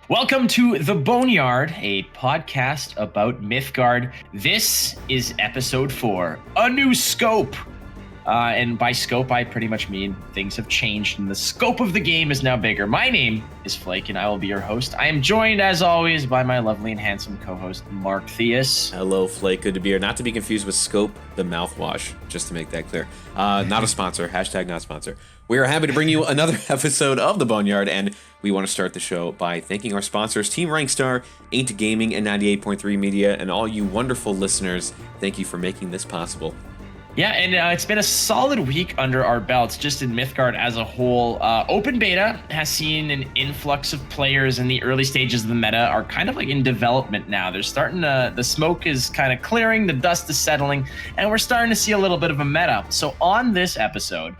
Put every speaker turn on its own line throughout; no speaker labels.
Welcome to the Boneyard, a podcast about MYTHGARD. This is episode 4, a new scope. And by scope, I pretty much mean things have changed and the scope of the game is now bigger. My name is Flake and I will be your host. I am joined, as always, by my lovely and handsome co-host, Markthius.
Hello, Flake. Good to be here. Not to be confused with Scope, the mouthwash, just to make that clear. Not a sponsor. Hashtag not sponsor. We are happy to bring you another episode of the Boneyard, and we want to start the show by thanking our sponsors, Team Rankstar, Ain't Gaming, and 98.3 Media, and all you wonderful listeners. Thank you for making this possible.
Yeah, and it's been a solid week under our belts, just in MYTHGARD as a whole. Open beta has seen an influx of players in the early stages of the meta are kind of like in development now. They're starting to, the smoke is kind of clearing, the dust is settling, and we're starting to see a little bit of a meta. So on this episode,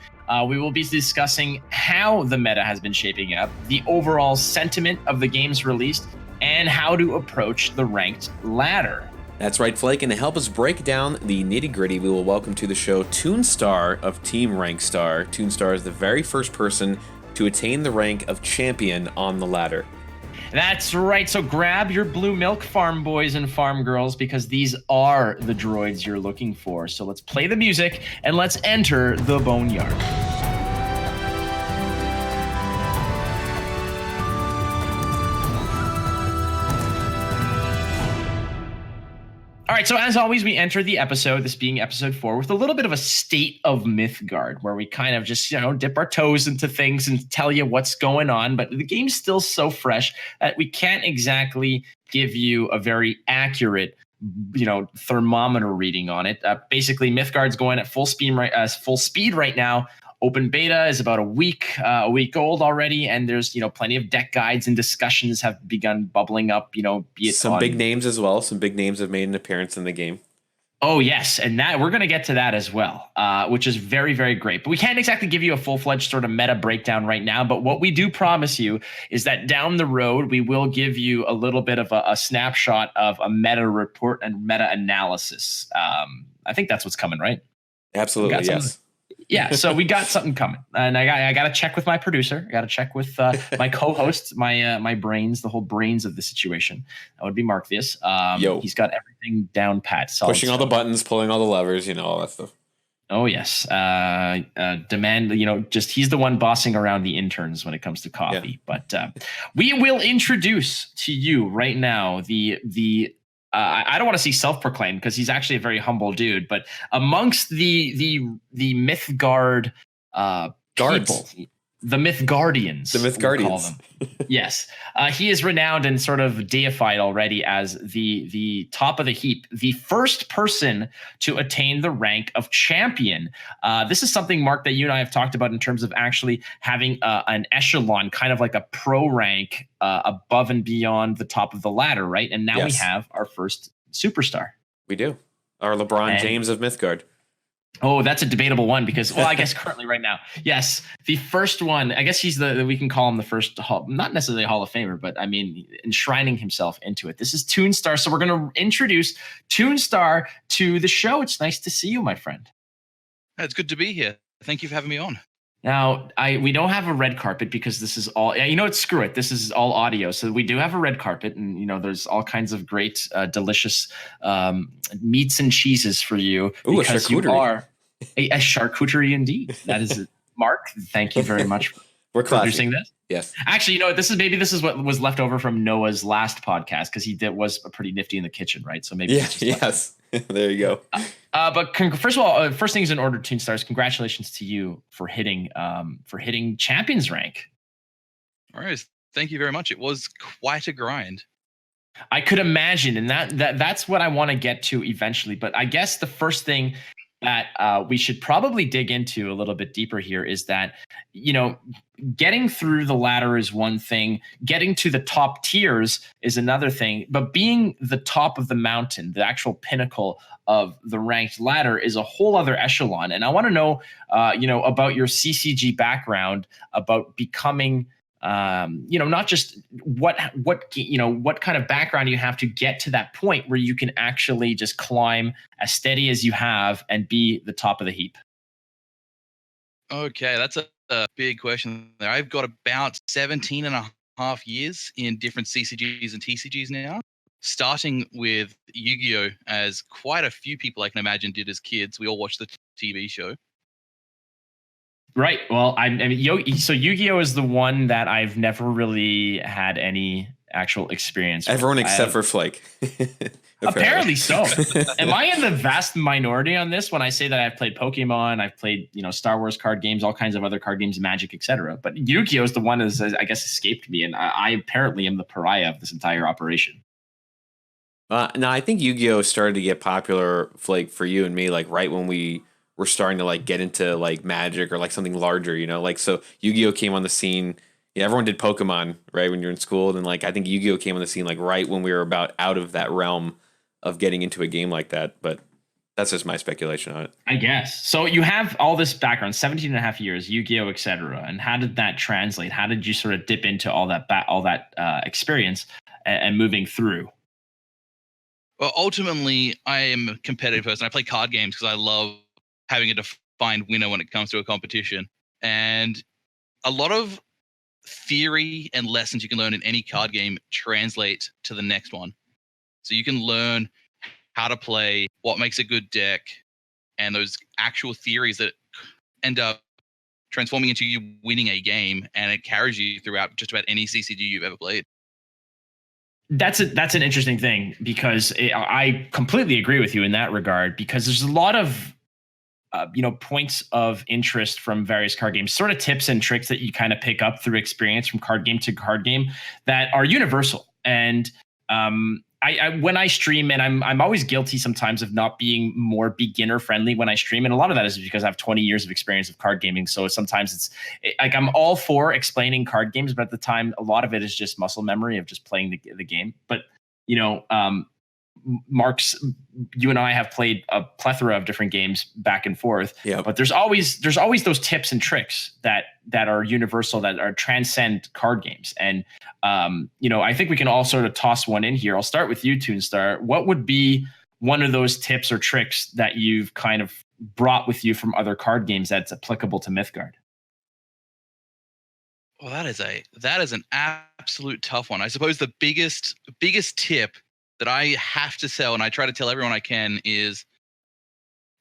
we will be discussing how the meta has been shaping up, the overall sentiment of the games released, and how to approach the ranked ladder.
That's right, Flake, and to help us break down the nitty-gritty, we will welcome to the show TuneStar of Team Rankstar. TuneStar is the very first person to attain the rank of champion on the ladder.
That's right, so grab your blue milk, farm boys and farm girls, because these are the droids you're looking for. So let's play the music and let's enter the Boneyard. All right, so as always, we enter the episode, this being episode 4, with a little bit of a state of MYTHGARD, where we kind of just, dip our toes into things and tell you what's going on. But the game's still so fresh that we can't exactly give you a very accurate, thermometer reading on it. Basically, MYTHGARD's going at full speed right now. Open beta is about a week old already, and there's plenty of deck guides and discussions have begun bubbling up. Be it
some big names as well. Some big names have made an appearance in the game.
Oh yes, and that we're going to get to that as well, which is very, very great. But we can't exactly give you a full-fledged sort of meta breakdown right now. But what we do promise you is that down the road we will give you a little bit of a snapshot of a meta report and meta analysis. I think that's what's coming, right?
Absolutely, yes.
Yeah, so we got something coming, and I got to check with my producer. I got to check with my co-host, my brains, the whole brains of the situation. That would be Markthius. He's got everything down pat.
Pushing all the buttons, pulling all the levers, all that stuff.
Oh yes, demand. Just he's the one bossing around the interns when it comes to coffee. Yeah. But we will introduce to you right now the. I don't want to see self-proclaimed because he's actually a very humble dude, but amongst the MYTHGARD people, the MYTHGARDians,
call them.
Yes, he is renowned and sort of deified already as the top of the heap, the first person to attain the rank of champion. This is something, Mark, that you and I have talked about in terms of actually having an echelon, kind of like a pro rank above and beyond the top of the ladder, right? And now we have our first superstar.
We do. Our LeBron James of MYTHGARD.
Oh, that's a debatable one because, I guess currently right now, yes, the first one, I guess he's we can call him the first, not necessarily Hall of Famer, but I mean, enshrining himself into it. This is TuneStar. So we're going to introduce TuneStar to the show. It's nice to see you, my friend.
It's good to be here. Thank you for having me on.
Now, we don't have a red carpet because this is all, screw it. This is all audio. So we do have a red carpet and, there's all kinds of great, delicious meats and cheeses for you.
Ooh,
because you are a charcuterie indeed. That is, Mark, thank you very much
for
producing this.
Yes.
Actually, this is what was left over from Noah's last podcast because was pretty nifty in the kitchen, right? So maybe.
Yeah, yes. There you go.
But first of all, first things in order, TuneStars, congratulations to you for hitting champions rank.
All right, thank you very much. It was quite a grind.
I could imagine, and that's what I want to get to eventually. But I guess the first thing that we should probably dig into a little bit deeper here is that, getting through the ladder is one thing, getting to the top tiers is another thing, but being the top of the mountain, the actual pinnacle of the ranked ladder is a whole other echelon. And I want to know, about your CCG background, about becoming not just what kind of background you have to get to that point where you can actually just climb as steady as you have and be the top of the heap.
Okay, that's a big question there. I've got about 17.5 half years in different CCGs and TCGs now, starting with Yu-Gi-Oh! As quite a few people I can imagine did as kids. We all watched the TV show.
Right. Well, I mean, so Yu-Gi-Oh is the one that I've never really had any actual experience with.
Everyone except for Flake.
Apparently so. Am I in the vast minority on this when I say that I've played Pokemon, I've played, Star Wars card games, all kinds of other card games, Magic, etc. But Yu-Gi-Oh is the one that I guess escaped me, and I apparently am the pariah of this entire operation.
No, I think Yu-Gi-Oh started to get popular, Flake, for you and me, like right when we were starting to like get into like Magic or like something larger, like so Yu-Gi-Oh came on the scene. Yeah, everyone did Pokemon, right, when you're in school, and like I think Yu-Gi-Oh came on the scene like right when we were about out of that realm of getting into a game like that. But that's just my speculation on it.
I guess. So you have all this background, 17 and a half years, Yu-Gi-Oh, etc. And how did that translate? How did you sort of dip into all that experience and moving through?
Well, ultimately, I am a competitive person. I play card games because I love having a defined winner when it comes to a competition. And a lot of theory and lessons you can learn in any card game translate to the next one. So you can learn how to play, what makes a good deck, and those actual theories that end up transforming into you winning a game, and it carries you throughout just about any CCG you've ever played.
That's an interesting thing, because I completely agree with you in that regard, because there's a lot of points of interest from various card games, sort of tips and tricks that you kind of pick up through experience from card game to card game that are universal. And I when I stream, and I'm always guilty sometimes of not being more beginner friendly when I stream, and a lot of that is because I have 20 years of experience of card gaming. So sometimes it's like I'm all for explaining card games, but at the time, a lot of it is just muscle memory of just playing the game. But Mark's, you and I have played a plethora of different games back and forth.
Yeah.
But there's always those tips and tricks that are universal, that are transcend card games. And I think we can all sort of toss one in here. I'll start with you, TuneStar. What would be one of those tips or tricks that you've kind of brought with you from other card games that's applicable to Mythgard?
Well, that is an absolute tough one. I suppose the biggest tip that I have to sell, and I try to tell everyone I can, is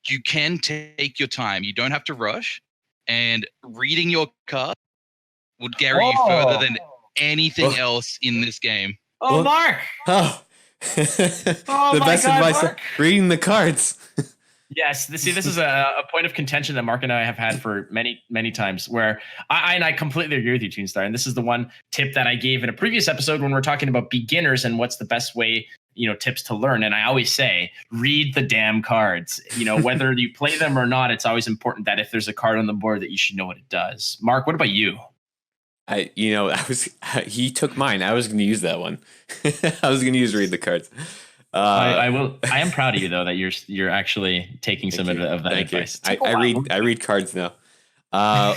you can take your time. You don't have to rush, and reading your card would carry you further than anything else in this game.
Oh, Mark!
Oh, the best advice:
Mark.
Reading the cards.
Yes, this is a point of contention that Mark and I have had for many, many times, where I completely agree with you, TuneStar. And this is the one tip that I gave in a previous episode when we're talking about beginners and what's the best way, tips to learn. And I always say, read the damn cards. Whether you play them or not, it's always important that if there's a card on the board that you should know what it does. Mark, what about you?
He took mine. I was going to use that one. I was going to use read the cards.
I will. I am proud of you though that you're actually taking some of that advice.
I read cards now. I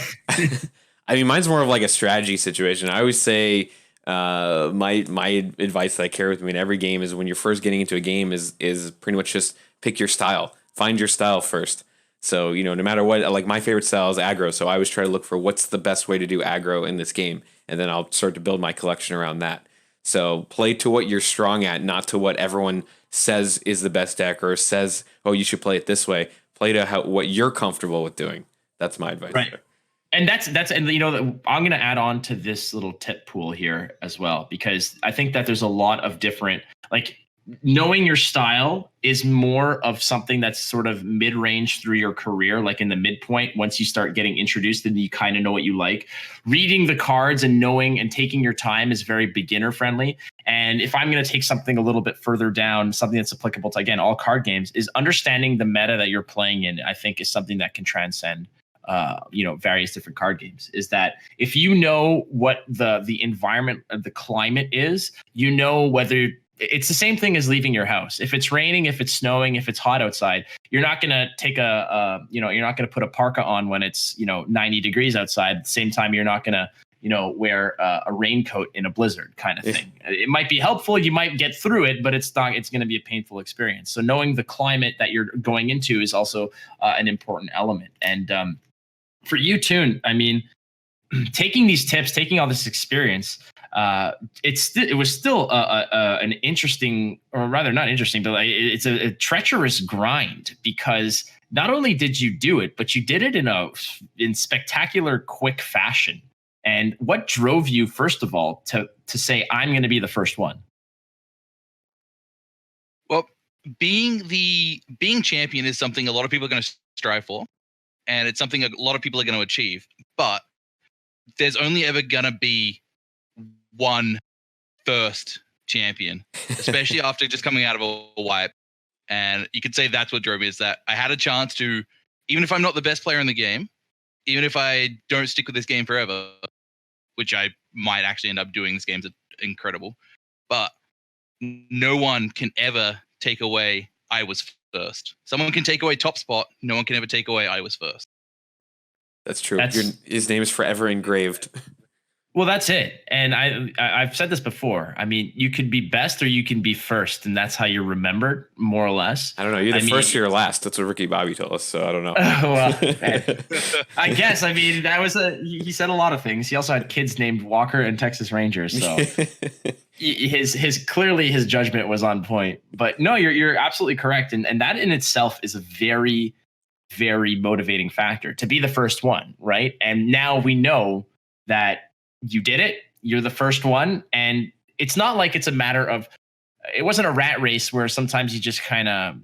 mean, mine's more of like a strategy situation. I always say my advice that I carry with me in every game is when you're first getting into a game is pretty much just pick your style. Find your style first. So, no matter what, like my favorite style is aggro. So I always try to look for what's the best way to do aggro in this game. And then I'll start to build my collection around that. So play to what you're strong at, not to what everyone says is the best deck or says, oh, you should play it this way. Play to what you're comfortable with doing. That's my advice.
Right. There. And I'm going to add on to this little tip pool here as well, because I think that there's a lot of different, like, knowing your style is more of something that's sort of mid-range through your career, like in the midpoint. Once you start getting introduced and you kind of know what you like, reading the cards and knowing and taking your time is very beginner friendly. And if I'm going to take something a little bit further down, something that's applicable to, again, all card games, is understanding the meta that you're playing in. I think is something that can transcend various different card games. Is that if you know what the environment of the climate is, whether it's the same thing as leaving your house. If it's raining, if it's snowing, if it's hot outside, you're not going to take you're not going to put a parka on when it's, 90 degrees outside. At the same time, you're not going to, wear a raincoat in a blizzard kind of thing. It might be helpful. You might get through it, but it's going to be a painful experience. So knowing the climate that you're going into is also an important element. And for you, Tune, I mean, taking these tips, taking all this experience, it was still an interesting, or rather not interesting, but like, it's a treacherous grind, because not only did you do it, but you did it in spectacular, quick fashion. And what drove you, first of all, to say, I'm going to be the first one?
Well, being champion is something a lot of people are going to strive for, and it's something a lot of people are going to achieve. But there's only ever going to be one first champion, especially after just coming out of a wipe. And you could say that's what drove me, is that I had a chance to, even if I'm not the best player in the game, even if I don't stick with this game forever, which I might actually end up doing, this game's incredible, but no one can ever take away I was first. Someone can take away top spot. No one can ever take away I was first.
That's true. His name is forever engraved.
Well, that's it. And I've said this before. I mean, you could be best or you can be first, and that's how you're remembered, more or less.
I don't know. You're the first or you're last. That's what Ricky Bobby told us. So I don't know.
Well, I guess. I mean, that was he said a lot of things. He also had kids named Walker and Texas Rangers. So clearly his judgment was on point. But no, you're absolutely correct. And that in itself is a very, very motivating factor, to be the first one, right? And now we know that you did it. You're the first one. And it's not like it's a matter of, it wasn't a rat race where sometimes you just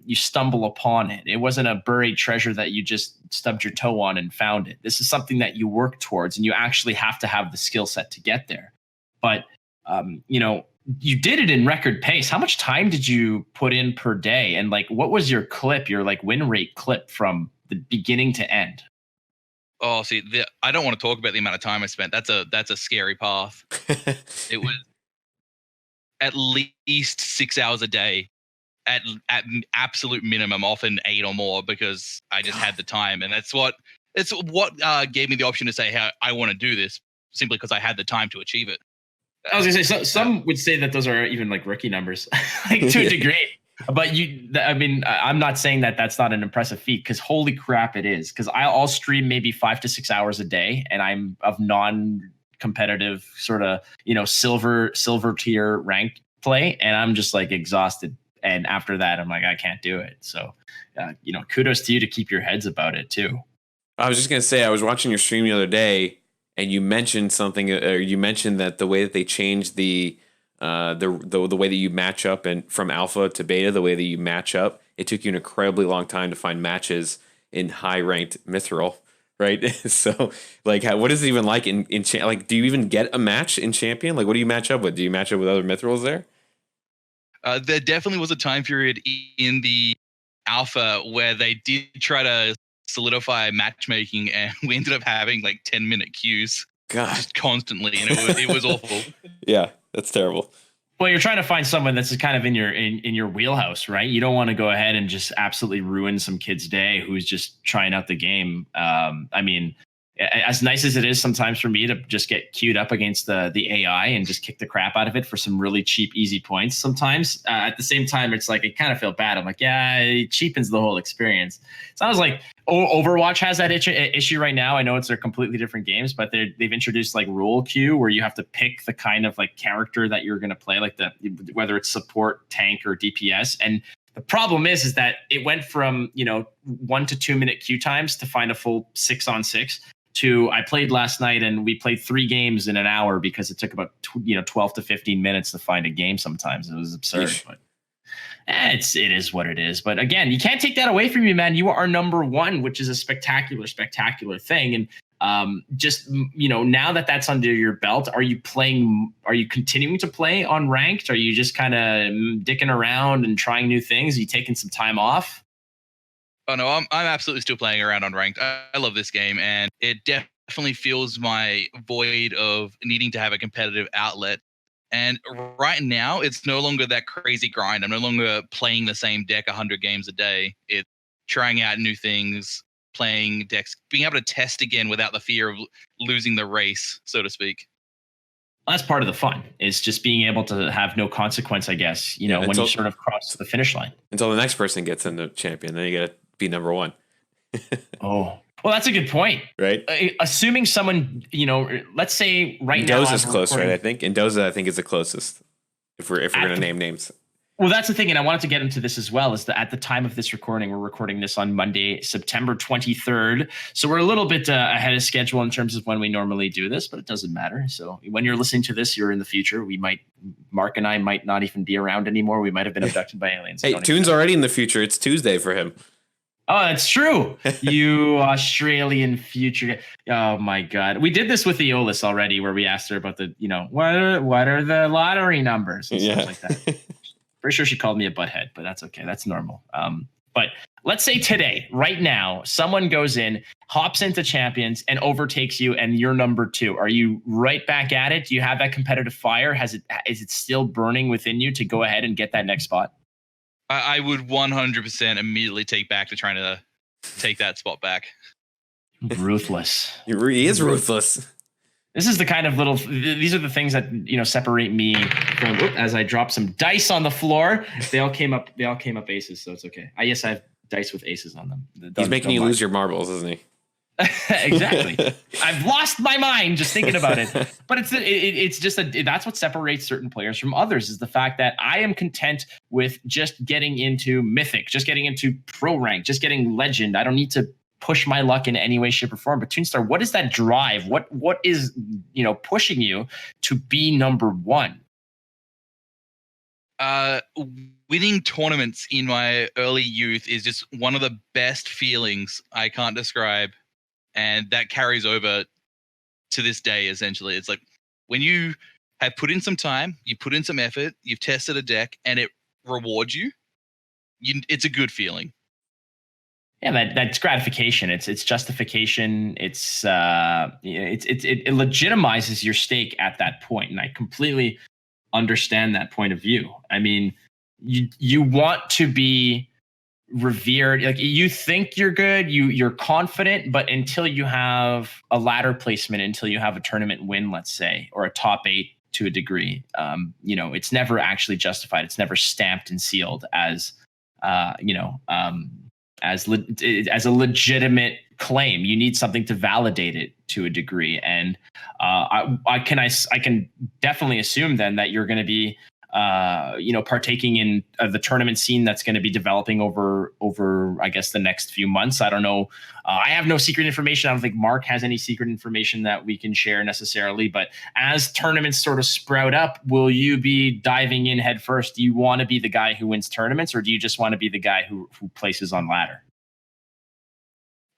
you stumble upon it. It wasn't a buried treasure that you just stubbed your toe on and found it. This is something that you work towards, and you actually have to have the skill set to get there. But, you did it in record pace. How much time did you put in per day? And like, what was your win rate clip from the beginning to end?
Oh, see, I don't want to talk about the amount of time I spent. That's a scary path. It was at least 6 hours a day, at absolute minimum, often 8 or more, because I just had the time, and it's what gave me the option to say, hey, I want to do this, simply because I had the time to achieve it.
I was gonna say, some would say that those are even like rookie numbers, like to a degree. But I'm not saying that that's not an impressive feat, because holy crap, it is. Because I'll stream maybe 5 to 6 hours a day, and I'm of non-competitive sort of, silver tier ranked play, and I'm just like exhausted. And after that, I'm like, I can't do it. So, kudos to you to keep your heads about it too.
I was just gonna say, I was watching your stream the other day, and you mentioned something. You mentioned that the way that they changed the way that you match up, and from alpha to beta, the way that you match up, it took you an incredibly long time to find matches in high ranked mithril, right? So like, what is it even like in like, do you even get a match in champion? Like, what do you match up with? Do you match up with other mithrils there?
There definitely was a time period in the alpha where they did try to solidify matchmaking, and we ended up having like 10-minute queues.
God.
Just constantly, and it was awful.
Yeah, that's terrible.
Well, you're trying to find someone that's kind of in your wheelhouse, right? You don't want to go ahead and just absolutely ruin some kid's day who's just trying out the game. I mean, as nice as it is sometimes for me to just get queued up against the AI and just kick the crap out of it for some really cheap, easy points sometimes. At the same time, it's like, I kind of feel bad. I'm like, yeah, it cheapens the whole experience. Sounds like Overwatch has that issue right now. I know they're completely different games, but they've introduced like role queue where you have to pick the kind of like character that you're going to play, like whether it's support, tank, or DPS. And the problem is that it went from 1 to 2 minute queue times to find a full 6-on-6 to, I played last night and we played 3 games in an hour because it took about 12 to 15 minutes to find a game. Sometimes it was absurd. But it is what it is. But again, you can't take that away from you, man. You are number one, which is a spectacular thing. And now that that's under your belt, are you continuing to play on ranked? Are you just kind of dicking around and trying new things? Are you taking some time off?
Oh no, I'm absolutely still playing around on ranked. I love this game, and it definitely fills my void of needing to have a competitive outlet. And right now, it's no longer that crazy grind. I'm no longer playing the same deck 100 games a day. It's trying out new things, playing decks, being able to test again without the fear of losing the race, so to speak.
That's part of the fun, is just being able to have no consequence, I guess, when you sort of cross the finish line.
Until the next person gets into champion, then you got to be number one.
Oh, Well, that's a good point.
Right?
Assuming someone, let's say right now.
Mendoza's close, right? I think Mendoza, is the closest. If we're going to name names.
Well, that's the thing, and I wanted to get into this as well. Is that at the time of this recording, we're recording this on Monday, September 23rd. So we're a little bit ahead of schedule in terms of when we normally do this, but it doesn't matter. So when you're listening to this, you're in the future. Mark and I might not even be around anymore. We might have been abducted by aliens.
Hey, Toon's already in the future. It's Tuesday for him.
Oh, that's true. You Australian future. Oh my God. We did this with Eolus already, where we asked her about the, what are the lottery numbers and stuff like that. Pretty sure she called me a butthead, but that's okay. That's normal. But let's say today, right now, someone goes in, hops into champions and overtakes you and you're number 2. Are you right back at it? Do you have that competitive fire? Is it still burning within you to go ahead and get that next spot?
I would 100% immediately take back to trying to take that spot back.
Ruthless.
He is ruthless.
This is the kind of these are the things that, separate me from, as I drop some dice on the floor. They all came up aces, so it's okay. I have dice with aces on them.
He's making you lose your marbles, isn't he?
Exactly. I've lost my mind just thinking about it. But it's just that's what separates certain players from others, is the fact that I am content with just getting into Mythic, just getting into Pro Rank, just getting Legend. I don't need to push my luck in any way, shape, or form. But TuneStar, what is that drive? What is pushing you to be number 1?
Winning tournaments in my early youth is just one of the best feelings I can't describe, and that carries over to this day. Essentially, it's like when you have put in some time, you put in some effort, you've tested a deck, and it rewards you. It's a good feeling.
Yeah, that's gratification. It's justification. It legitimizes your stake at that point, and I completely understand that point of view. I mean, you want to be revered. Like, you think you're good, you're confident, but until you have a ladder placement, until you have a tournament win, let's say, or a top 8 to a degree, it's never actually justified. It's never stamped and sealed as as a legitimate claim. You need something to validate it to a degree, and I can definitely assume then that you're going to be partaking in the tournament scene that's going to be developing over I guess the next few months. I don't know. I have no secret information. I don't think Mark has any secret information that we can share necessarily. But as tournaments sort of sprout up, will you be diving in head first? Do you want to be the guy who wins tournaments, or do you just want to be the guy who places on ladder?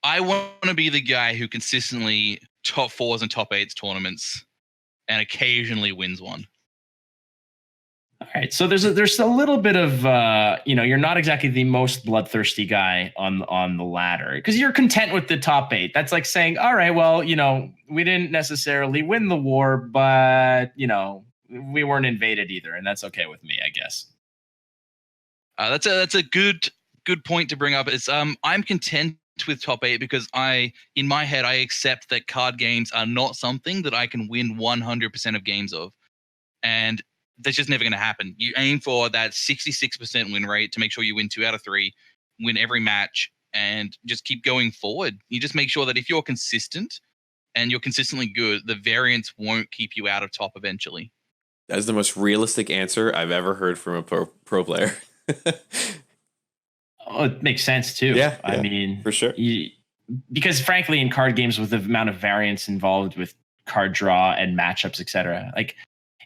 I want to be the guy who consistently top 4s and top 8s tournaments and occasionally wins one.
All right, so there's a little bit of you're not exactly the most bloodthirsty guy on the ladder, because you're content with the top 8. That's like saying, all right, well, we didn't necessarily win the war, but we weren't invaded either, and that's okay with me, I guess.
That's a good point to bring up. It's I'm content with top 8 because in my head I accept that card games are not something that I can win 100% of games of, and that's just never going to happen. You aim for that 66% win rate to make sure you win 2 out of 3, win every match, and just keep going forward. You just make sure that if you're consistent and you're consistently good, the variance won't keep you out of top eventually.
That is the most realistic answer I've ever heard from a pro player.
Oh, it makes sense too.
Yeah,
I mean,
for sure.
Because frankly, in card games, with the amount of variance involved with card draw and matchups, etc., like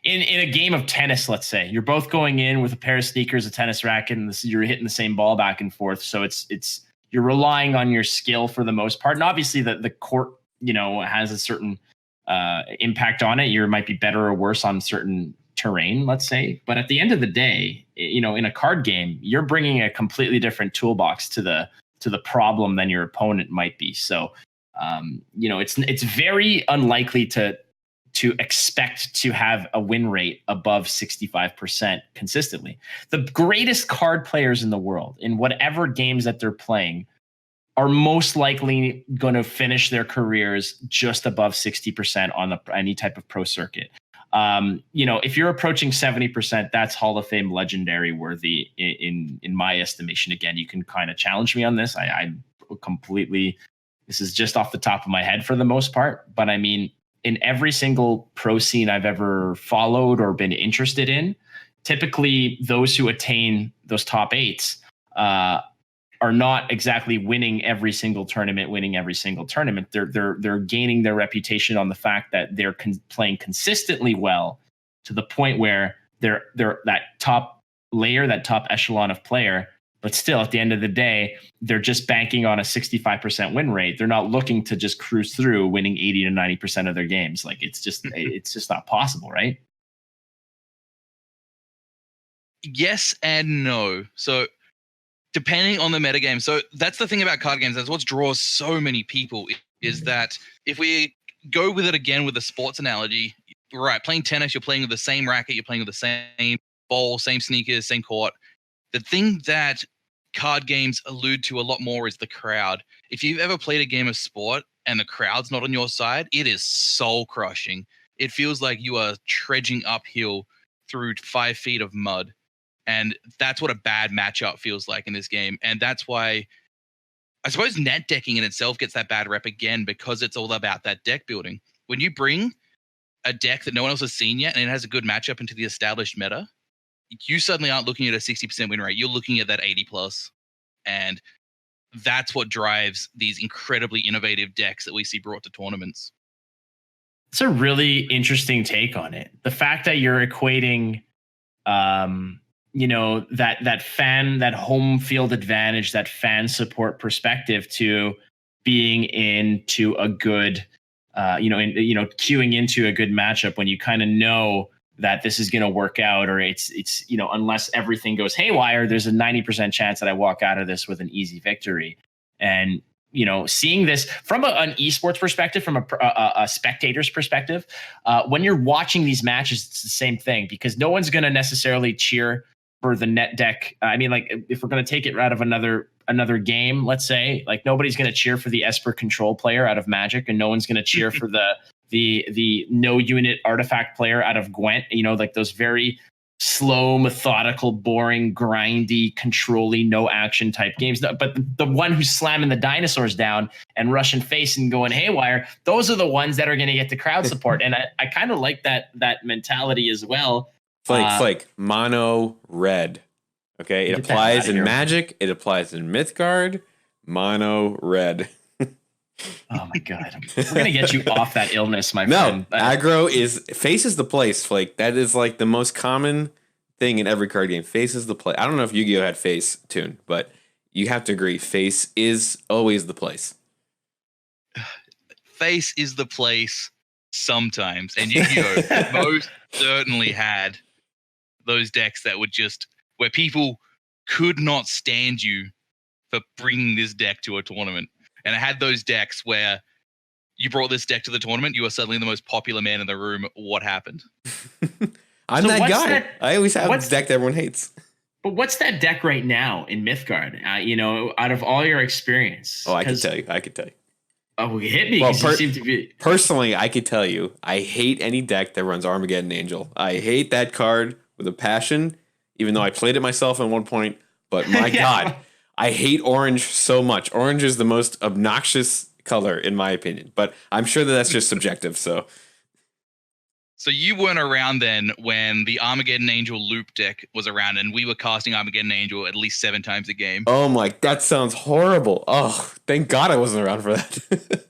in a game of tennis, let's say you're both going in with a pair of sneakers, a tennis racket, and you're hitting the same ball back and forth. So it's you're relying on your skill for the most part, and obviously the court has a certain impact on it. You might be better or worse on certain terrain, let's say, but at the end of the day, in a card game, you're bringing a completely different toolbox to the problem than your opponent might be. So it's very unlikely to expect to have a win rate above 65% consistently. The greatest card players in the world, in whatever games that they're playing, are most likely going to finish their careers just above 60% on any type of pro circuit. If you're approaching 70%, that's Hall of Fame legendary worthy in my estimation. Again, you can kind of challenge me on this. I'm completely this is just off the top of my head for the most part, but I mean, in every single pro scene I've ever followed or been interested in, typically those who attain those top eights are not exactly winning every single tournament. They're gaining their reputation on the fact that they're playing consistently well to the point where they're that top layer, that top echelon of player. But still, at the end of the day, they're just banking on a 65% win rate. They're not looking to just cruise through winning 80 to 90% of their games. Like it's just not possible, right?
Yes and no. So depending on the metagame. So that's the thing about card games. That's what draws so many people is that if we go with it again with the sports analogy, right, playing tennis, you're playing with the same racket, you're playing with the same ball, same sneakers, same court. The thing that card games allude to a lot more is the crowd. If you've ever played a game of sport and the crowd's not on your side, it is soul crushing. It feels like you are trudging uphill through 5 feet of mud. And that's what a bad matchup feels like in this game. And that's why I suppose net decking in itself gets that bad rep again, because it's all about that deck building. When you bring a deck that no one else has seen yet and it has a good matchup into the established meta, you suddenly aren't looking at a 60% win rate. You're looking at that 80 plus. And that's what drives these incredibly innovative decks that we see brought to tournaments.
It's a really interesting take on it. The fact that you're equating, that home field advantage, that fan support perspective to being into a good, queuing into a good matchup when you kind of know that this is going to work out, or it's unless everything goes haywire, there's a 90% chance that I walk out of this with an easy victory. And seeing this from an esports perspective, from a spectator's perspective, when you're watching these matches, it's the same thing, because no one's going to necessarily cheer for the net deck. I mean, like, if we're going to take it out of another game, let's say, like, nobody's going to cheer for the Esper control player out of Magic, and no one's going to cheer for the no unit artifact player out of Gwent. Like those very slow, methodical, boring, grindy, control-y, no action type games. But the one who's slamming the dinosaurs down and rushing face and going haywire, those are the ones that are going to get the crowd support. And I kind of like that mentality as well.
Flake, mono red. Okay, it applies in Magic. It applies in Mythgard. Mono red.
Oh my God, we're gonna get you off that illness, my friend.
No, aggro face is the place, Flake. That is like the most common thing in every card game. Face is the place. I don't know if Yu-Gi-Oh had face tune, but you have to agree, face is always the place.
Face is the place sometimes, and Yu-Gi-Oh most certainly had those decks that would just where people could not stand you for bringing this deck to a tournament. And I had those decks where you brought this deck to the tournament, you were suddenly the most popular man in the room. What happened?
I'm that guy. I always have this deck that everyone hates.
But what's that deck right now in Mythgard? Out of all your experience.
Oh, I can tell you.
Oh, hit me.
Well,
you seem to be...
Personally, I could tell you, I hate any deck that runs Armageddon Angel. I hate that card with a passion, even though I played it myself at one point. But my God. I hate orange so much. Orange is the most obnoxious color, in my opinion. But I'm sure that's just subjective. So
you weren't around then when the Armageddon Angel loop deck was around, and we were casting Armageddon Angel at least 7 times a game.
Oh my, that sounds horrible. Oh, thank God I wasn't around for that.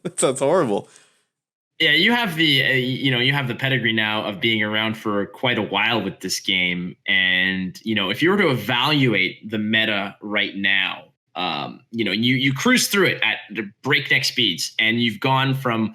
That sounds horrible.
Yeah, you have the you have the pedigree now of being around for quite a while with this game, and if you were to evaluate the meta right now, you cruise through it at breakneck speeds, and you've gone from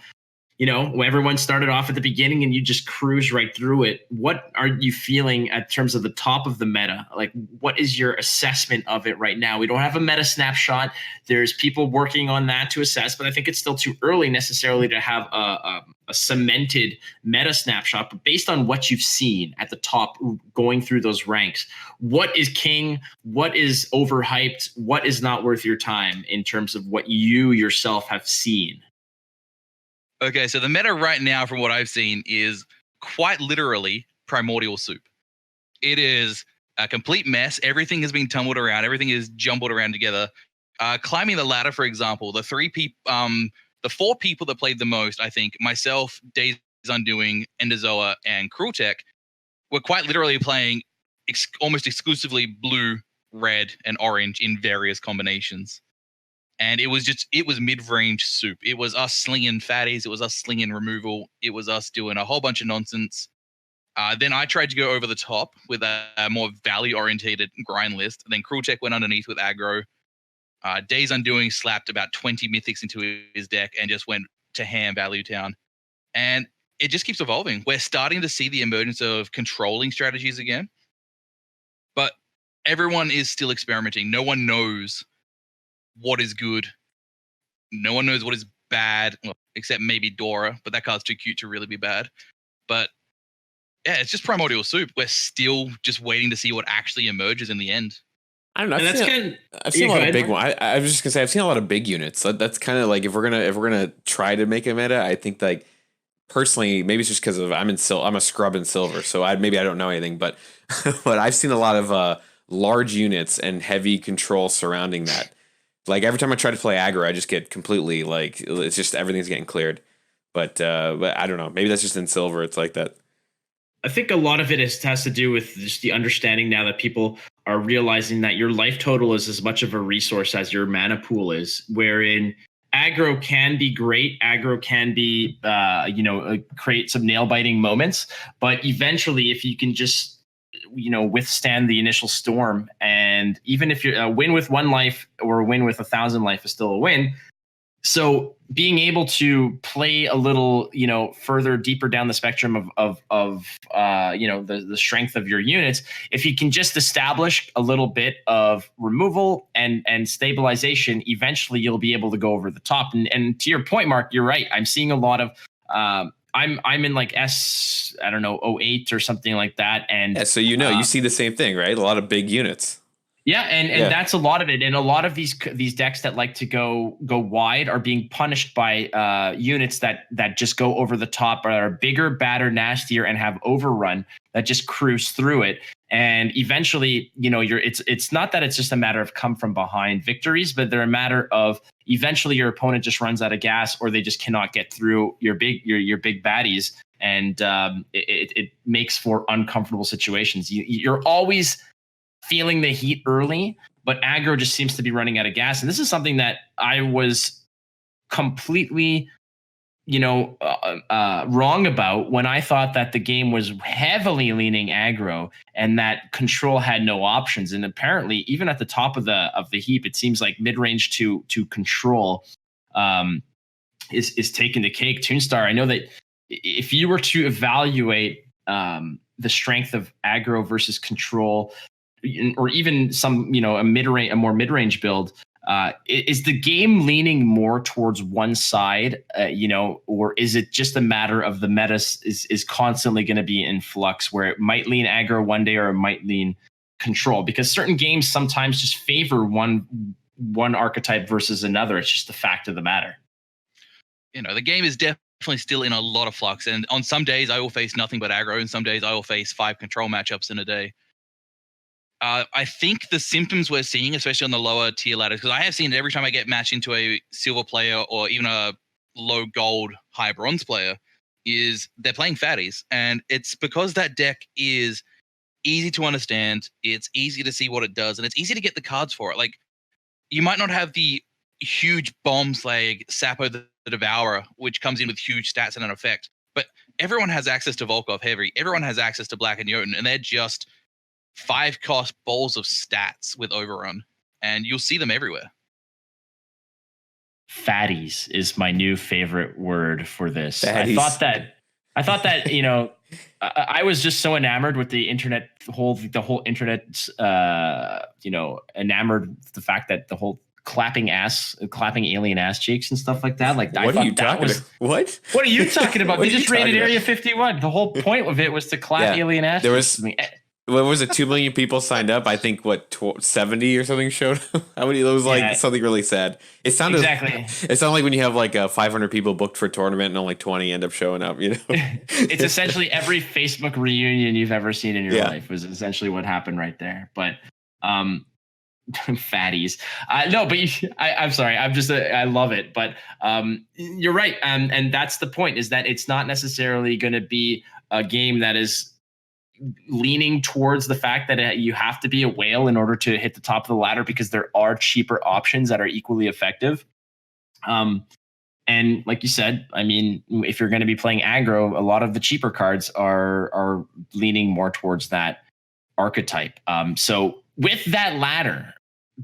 everyone started off at the beginning and you just cruise right through it. What are you feeling in terms of the top of the meta? Like, what is your assessment of it right now? We don't have a meta snapshot. There's people working on that to assess, but I think it's still too early necessarily to have a cemented meta snapshot. But based on what you've seen at the top going through those ranks, what is king? What is overhyped? What is not worth your time in terms of what you yourself have seen?
Okay, so the meta right now, from what I've seen, is quite literally primordial soup. It is a complete mess. Everything has been tumbled around. Everything is jumbled around together. Climbing the ladder, for example, the four people that played the most, I think, myself, Days Undoing, Enderzoa, and Crueltech, were quite literally playing almost exclusively blue, red, and orange in various combinations. And it was mid-range soup. It was us slinging fatties. It was us slinging removal. It was us doing a whole bunch of nonsense. Then I tried to go over the top with a more value-orientated grind list. Then Crueltech went underneath with aggro. Days Undoing slapped about 20 mythics into his deck and just went to ham Value Town. And it just keeps evolving. We're starting to see the emergence of controlling strategies again. But everyone is still experimenting. No one knows what is good. No one knows what is bad, well, except maybe Dora, but that card's too cute to really be bad. But yeah, it's just primordial soup. We're still just waiting to see what actually emerges in the end.
I don't know. I've seen
Yeah,
a lot
go
of big
ahead,
ones. I was just gonna say I've seen a lot of big units. That's kind of like if we're gonna try to make a meta, I think like personally, maybe it's just because I'm a scrub in silver, so I don't know anything, but but I've seen a lot of large units and heavy control surrounding that. Like every time I try to play aggro, I just get completely like it's just everything's getting cleared. But I don't know. Maybe that's just in silver. It's like that.
I think a lot of it has to do with just the understanding now that people are realizing that your life total is as much of a resource as your mana pool is, wherein aggro can be great. Aggro can be, create some nail biting moments, but eventually if you can just, withstand the initial storm, and even if you're a win with 1 life or a win with 1,000 life is still a win. So being able to play a little, further deeper down the spectrum of the strength of your units, if you can just establish a little bit of removal and stabilization, eventually you'll be able to go over the top. And to your point, Mark, you're right. I'm seeing a lot of I'm in like S08 or something like that. And
yeah, so you see the same thing, right? A lot of big units.
Yeah, and that's a lot of it. And a lot of these decks that like to go wide are being punished by units that just go over the top, or are bigger, badder, nastier, and have overrun that just cruise through it. And eventually, it's not that it's just a matter of come from behind victories, but they're a matter of eventually your opponent just runs out of gas, or they just cannot get through your big baddies, and it makes for uncomfortable situations. You're always feeling the heat early, but aggro just seems to be running out of gas. And this is something that I was completely, wrong about when I thought that the game was heavily leaning aggro and that control had no options. And apparently, even at the top of the heap, it seems like mid-range to control is taking the cake. TuneStar, I know that if you were to evaluate the strength of aggro versus control, or even some, a more mid-range build, is the game leaning more towards one side, or is it just a matter of the meta is constantly going to be in flux, where it might lean aggro one day or it might lean control? Because certain games sometimes just favor one archetype versus another. It's just the fact of the matter.
The game is definitely still in a lot of flux, and on some days I will face nothing but aggro, and some days I will face 5 control matchups in a day. I think the symptoms we're seeing, especially on the lower tier ladders, because I have seen it every time I get matched into a silver player or even a low gold, high bronze player, is they're playing fatties. And it's because that deck is easy to understand, it's easy to see what it does, and it's easy to get the cards for it. Like, you might not have the huge bombs like Sapo the Devourer, which comes in with huge stats and an effect, but everyone has access to Volkov Heavy, everyone has access to Black and Jotun, and they're just 5-cost balls of stats with overrun, and you'll see them everywhere.
Fatties is my new favorite word for this.
Fatties.
I thought that I was just so enamored with the internet, the whole internet, enamored with the fact that the whole clapping alien ass cheeks and stuff like that. Like,
what are you talking about? What
are you talking about? They just raided Area 51. The whole point of it was to clap alien ass.
There was. What was it? 2 million people signed up. I think 70 or something showed up. How many? It was like something really sad. It sounded
exactly.
It sounded like when you have like 500 people booked for a tournament and only 20 end up showing up.
It's essentially every Facebook reunion you've ever seen in your life was essentially what happened right there. But
fatties. No, but I'm sorry. I love it. But you're right. And that's the point, is that it's not necessarily going to be a game that is leaning towards the fact that you have to be a whale in order to hit the top of the ladder, because there are cheaper options that are equally effective. And like you said, I mean, if you're going to be playing aggro, a lot of the cheaper cards are leaning more towards that archetype. So with that ladder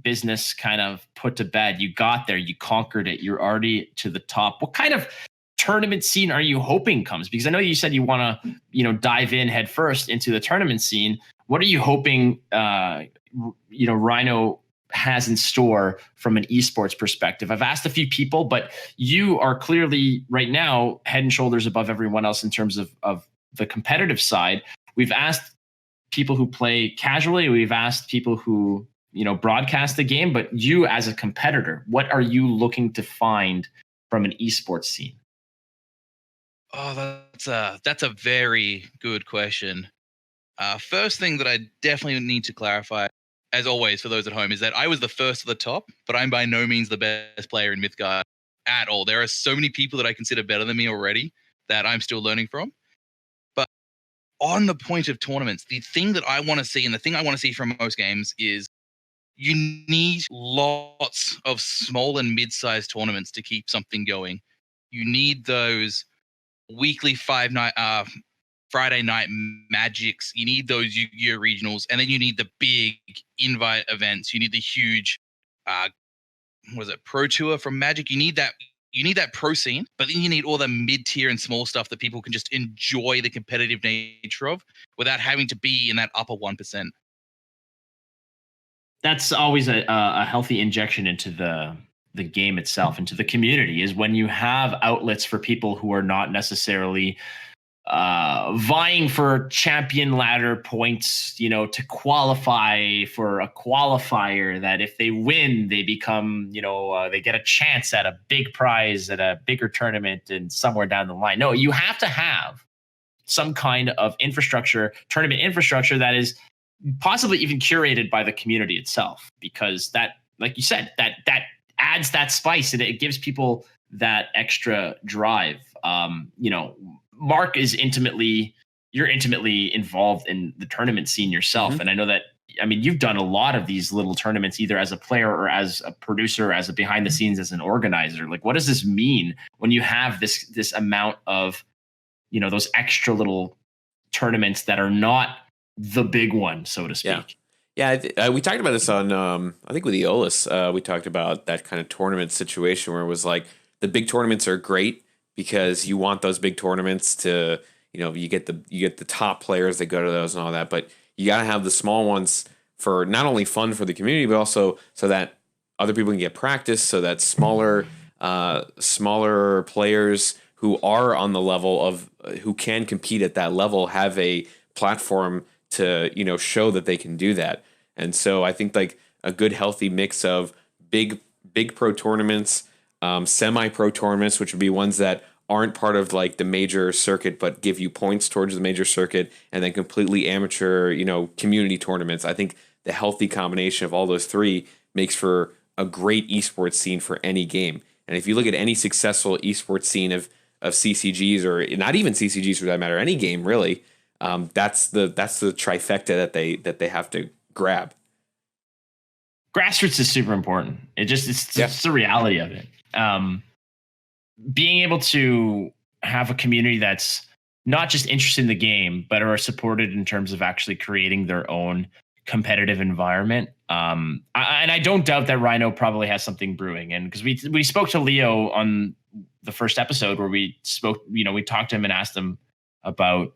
business kind of put to bed, you got there, you conquered it, you're already to the top. What kind of tournament scene are you hoping comes? Because I know you said you want to, dive in head first into the tournament scene. What are you hoping, Rhino has in store from an esports perspective? I've asked a few people, but you are clearly right now head and shoulders above everyone else in terms of the competitive side. We've asked people who play casually, we've asked people who broadcast the game, but you as a competitor, what are you looking to find from an esports scene?
Oh, that's a very good question. First thing that I definitely need to clarify, as always, for those at home, is that I was the first to the top, but I'm by no means the best player in MYTHGARD at all. There are so many people that I consider better than me already that I'm still learning from. But on the point of tournaments, the thing that I want to see, and the thing I want to see from most games, is you need lots of small and mid-sized tournaments to keep something going. You need those weekly Friday night magics. You need those Yu-Gi-Oh regionals, and then you need the big invite events. You need the huge, Pro Tour from Magic. You need that. You need that pro scene, but then you need all the mid-tier and small stuff that people can just enjoy the competitive nature of without having to be in that upper 1%.
That's always a healthy injection into the game itself, into the community, is when you have outlets for people who are not necessarily vying for champion ladder points, to qualify for a qualifier, that if they win, they become, they get a chance at a big prize at a bigger tournament and somewhere down the line. No, you have to have some kind of tournament infrastructure that is possibly even curated by the community itself, because that, like you said, that adds that spice and it gives people that extra drive. Mark is intimately involved in the tournament scene yourself.
Mm-hmm.
And I know that, you've done a lot of these little tournaments, either as a player or as a producer, as a behind the scenes, as an organizer. Like, what does this mean when you have this amount of, those extra little tournaments that are not the big one, so to speak?
Yeah, we talked about this on, I think with Eolus, we talked about that kind of tournament situation where it was like the big tournaments are great because you want those big tournaments to, you get the top players that go to those and all that, but you got to have the small ones for not only fun for the community, but also so that other people can get practice, so that smaller players who are on the level of, who can compete at that level, have a platform to show that they can do that. And so I think like a good healthy mix of big pro tournaments, semi-pro tournaments, which would be ones that aren't part of like the major circuit but give you points towards the major circuit, and then completely amateur community tournaments. I think the healthy combination of all those three makes for a great esports scene for any game. And if you look at any successful esports scene of CCGs, or not even CCGs for that matter, any game really, that's the trifecta that they have to grab.
Grassroots is super important. It's the reality of it. Being able to have a community that's not just interested in the game, but are supported in terms of actually creating their own competitive environment. And I don't doubt that Rhino probably has something brewing. And because we spoke to Leo on the first episode where we spoke, we talked to him and asked him about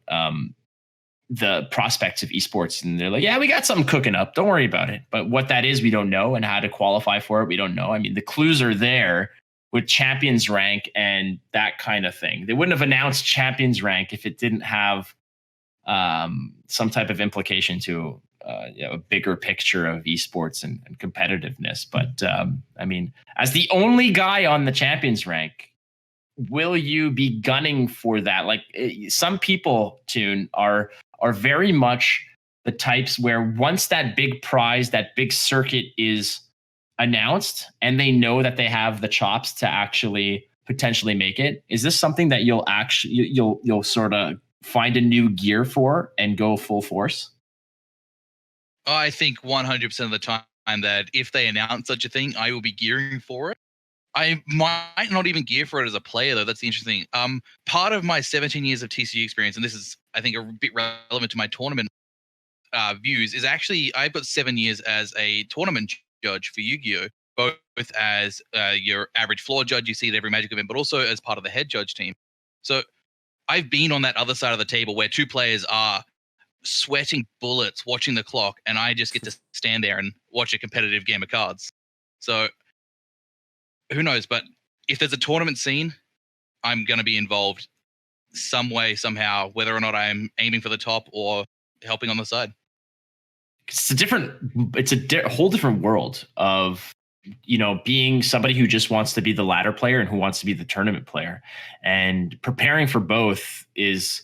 the prospects of esports, and they're like, yeah, we got something cooking up, don't worry about it. But what that is, we don't know, and how to qualify for it, we don't know. The clues are there with champions rank and that kind of thing. They wouldn't have announced champions rank if it didn't have some type of implication to a bigger picture of esports and competitiveness. But as the only guy on the champions rank, will you be gunning for that? Like, some people, Tune, are very much the types where once that big prize, that big circuit is announced and they know that they have the chops to actually potentially make it? Is this something that you'll sort of find a new gear for and go full force?
I think 100% of the time that if they announce such a thing, I will be gearing for it. I might not even gear for it as a player, though. That's the interesting thing. Part of my 17 years of TCG experience, and this is, I think, a bit relevant to my tournament views, is actually I've got 7 years as a tournament judge for Yu-Gi-Oh! Both as your average floor judge you see at every Magic event, but also as part of the head judge team. So I've been on that other side of the table where two players are sweating bullets watching the clock, and I just get to stand there and watch a competitive game of cards. So who knows? But if there's a tournament scene, I'm going to be involved some way, somehow, whether or not I'm aiming for the top or helping on the side.
It's a whole different world of, being somebody who just wants to be the ladder player and who wants to be the tournament player, and preparing for both is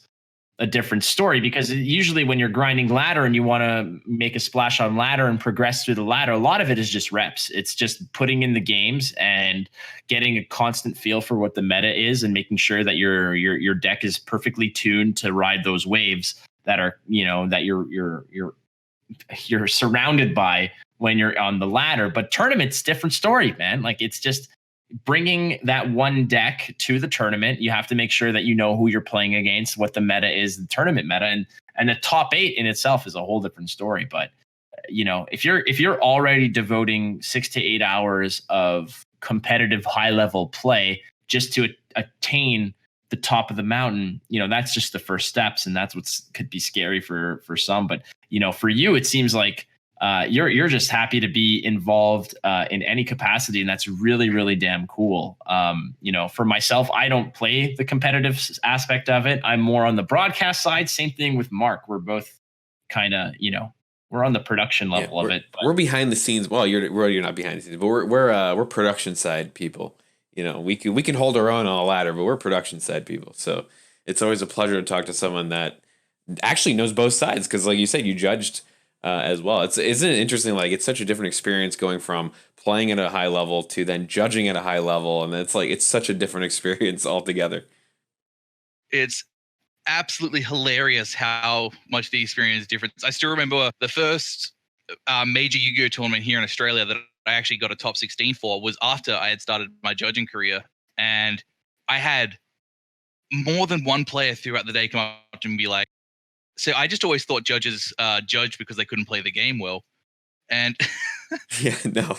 a different story, because usually when you're grinding ladder and you want to make a splash on ladder and progress through the ladder, a lot of it is just reps. It's just putting in the games and getting a constant feel for what the meta is and making sure that your deck is perfectly tuned to ride those waves that are, that you're surrounded by when you're on the ladder. But tournaments, different story, man. Like, it's just bringing that one deck to the tournament. You have to make sure that you know who you're playing against, what the meta is, the tournament meta, and the top 8 in itself is a whole different story. But if you're already devoting 6 to 8 hours of competitive high level play just to attain the top of the mountain, that's just the first steps, and that's could be scary for some. But for you, it seems like you're just happy to be involved in any capacity, and that's really, really damn cool. For myself, I don't play the competitive aspect of it. I'm more on the broadcast side. Same thing with Mark. We're both kind of, we're on the production level of it. But
we're behind the scenes. Well, you're not behind the scenes, but we're production side people. We can hold our own on a ladder, but we're production side people. So it's always a pleasure to talk to someone that actually knows both sides, because, like you said, you judged as well. Isn't it interesting? Like, it's such a different experience going from playing at a high level to then judging at a high level, and it's such a different experience altogether.
It's absolutely hilarious how much the experience is different. I still remember the first major Yu-Gi-Oh tournament here in Australia that I actually got a top 16 for was after I had started my judging career, and I had more than one player throughout the day come up to me and be like, so I just always thought judges judged because they couldn't play the game well. And
yeah, no.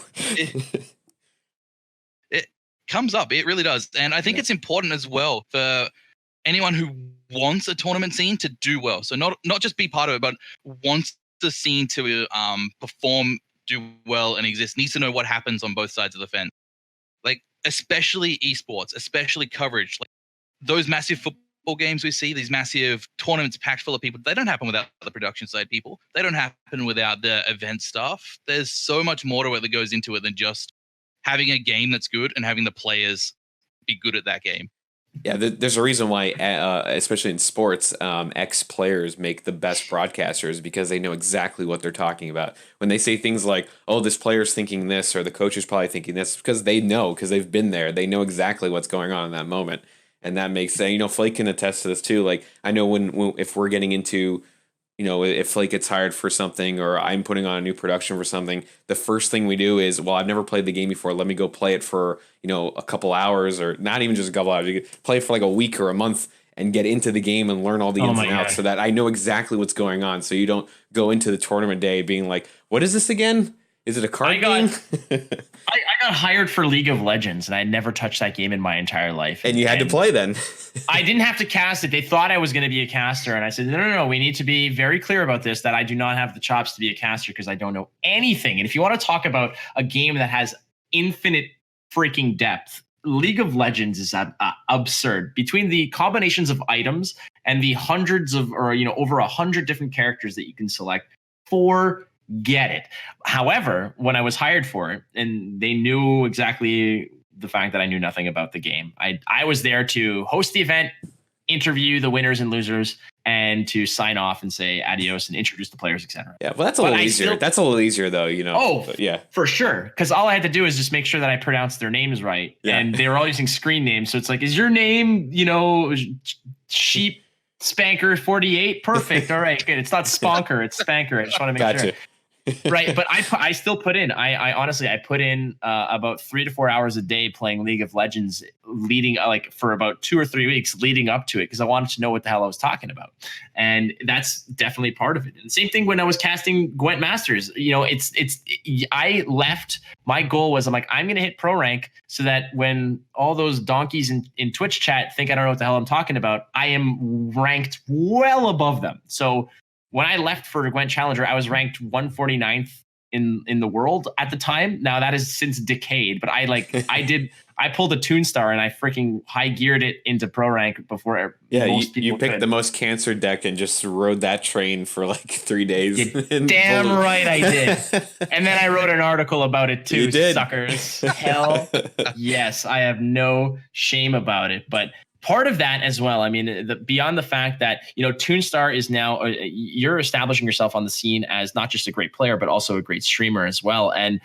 it comes up. It really does. And I think it's important as well for anyone who wants a tournament scene to do well. So not just be part of it, but wants the scene to perform, do well, and exist, needs to know what happens on both sides of the fence. Like, especially esports, especially coverage. Like, those massive football games we see, these massive tournaments packed full of people, they don't happen without the production side people. They don't happen without the event staff. There's so much more to it that goes into it than just having a game that's good and having the players be good at that game.
Yeah, there's a reason why, especially in sports, ex-players make the best broadcasters, because they know exactly what they're talking about. When they say things like, oh, this player's thinking this, or the coach is probably thinking this, because they know, because they've been there. They know exactly what's going on in that moment. And that makes sense. Flake can attest to this too. Like, I know if we're getting into, if Flake gets hired for something, or I'm putting on a new production for something, the first thing we do is, well, I've never played the game before. Let me go play it for, a couple hours, or not even just a couple hours. You could play it for like a week or a month and get into the game and learn all the ins and outs, so that I know exactly what's going on. So you don't go into the tournament day being like, what is this again? Is it a card game?
I got hired for League of Legends, and I never touched that game in my entire life.
And you had to play then.
I didn't have to cast it. They thought I was going to be a caster, and I said, no. We need to be very clear about this, that I do not have the chops to be a caster because I don't know anything. And if you want to talk about a game that has infinite freaking depth, League of Legends is absurd. Between the combinations of items and the hundreds of, or over 100 different characters that you can select, forget it. However, when I was hired for it, and they knew exactly the fact that I knew nothing about the game, I was there to host the event, interview the winners and losers, and to sign off and say adios and introduce the players, etc.
Yeah, well, that's a little easier. That's a little easier, though, you know.
Oh,
but yeah,
for sure. Because all I had to do is just make sure that I pronounced their names right, and they were all using screen names. So it's like, is your name, Sheep Spanker 48? Perfect. All right, good. It's not Sponker, it's Spanker. I just want to make sure. Right, but I still put in. I honestly put in about 3 to 4 hours a day playing League of Legends, leading for about 2 or 3 weeks leading up to it, because I wanted to know what the hell I was talking about, and that's definitely part of it. And same thing when I was casting Gwent Masters. I left. My goal was I'm gonna hit pro rank so that when all those donkeys in Twitch chat think I don't know what the hell I'm talking about, I am ranked well above them. So when I left for Gwent Challenger, I was ranked 149th in the world at the time. Now that has since decayed, but I pulled a TuneStar and I freaking high geared it into pro rank before.
Yeah, you picked the most cancer deck and just rode that train for 3 days.
Damn right I did. And then I wrote an article about it too. You did. Suckers. Hell yes, I have no shame about it, but. Part of that as well. I mean, beyond the fact that, TuneStar is now, you're establishing yourself on the scene as not just a great player, but also a great streamer as well. And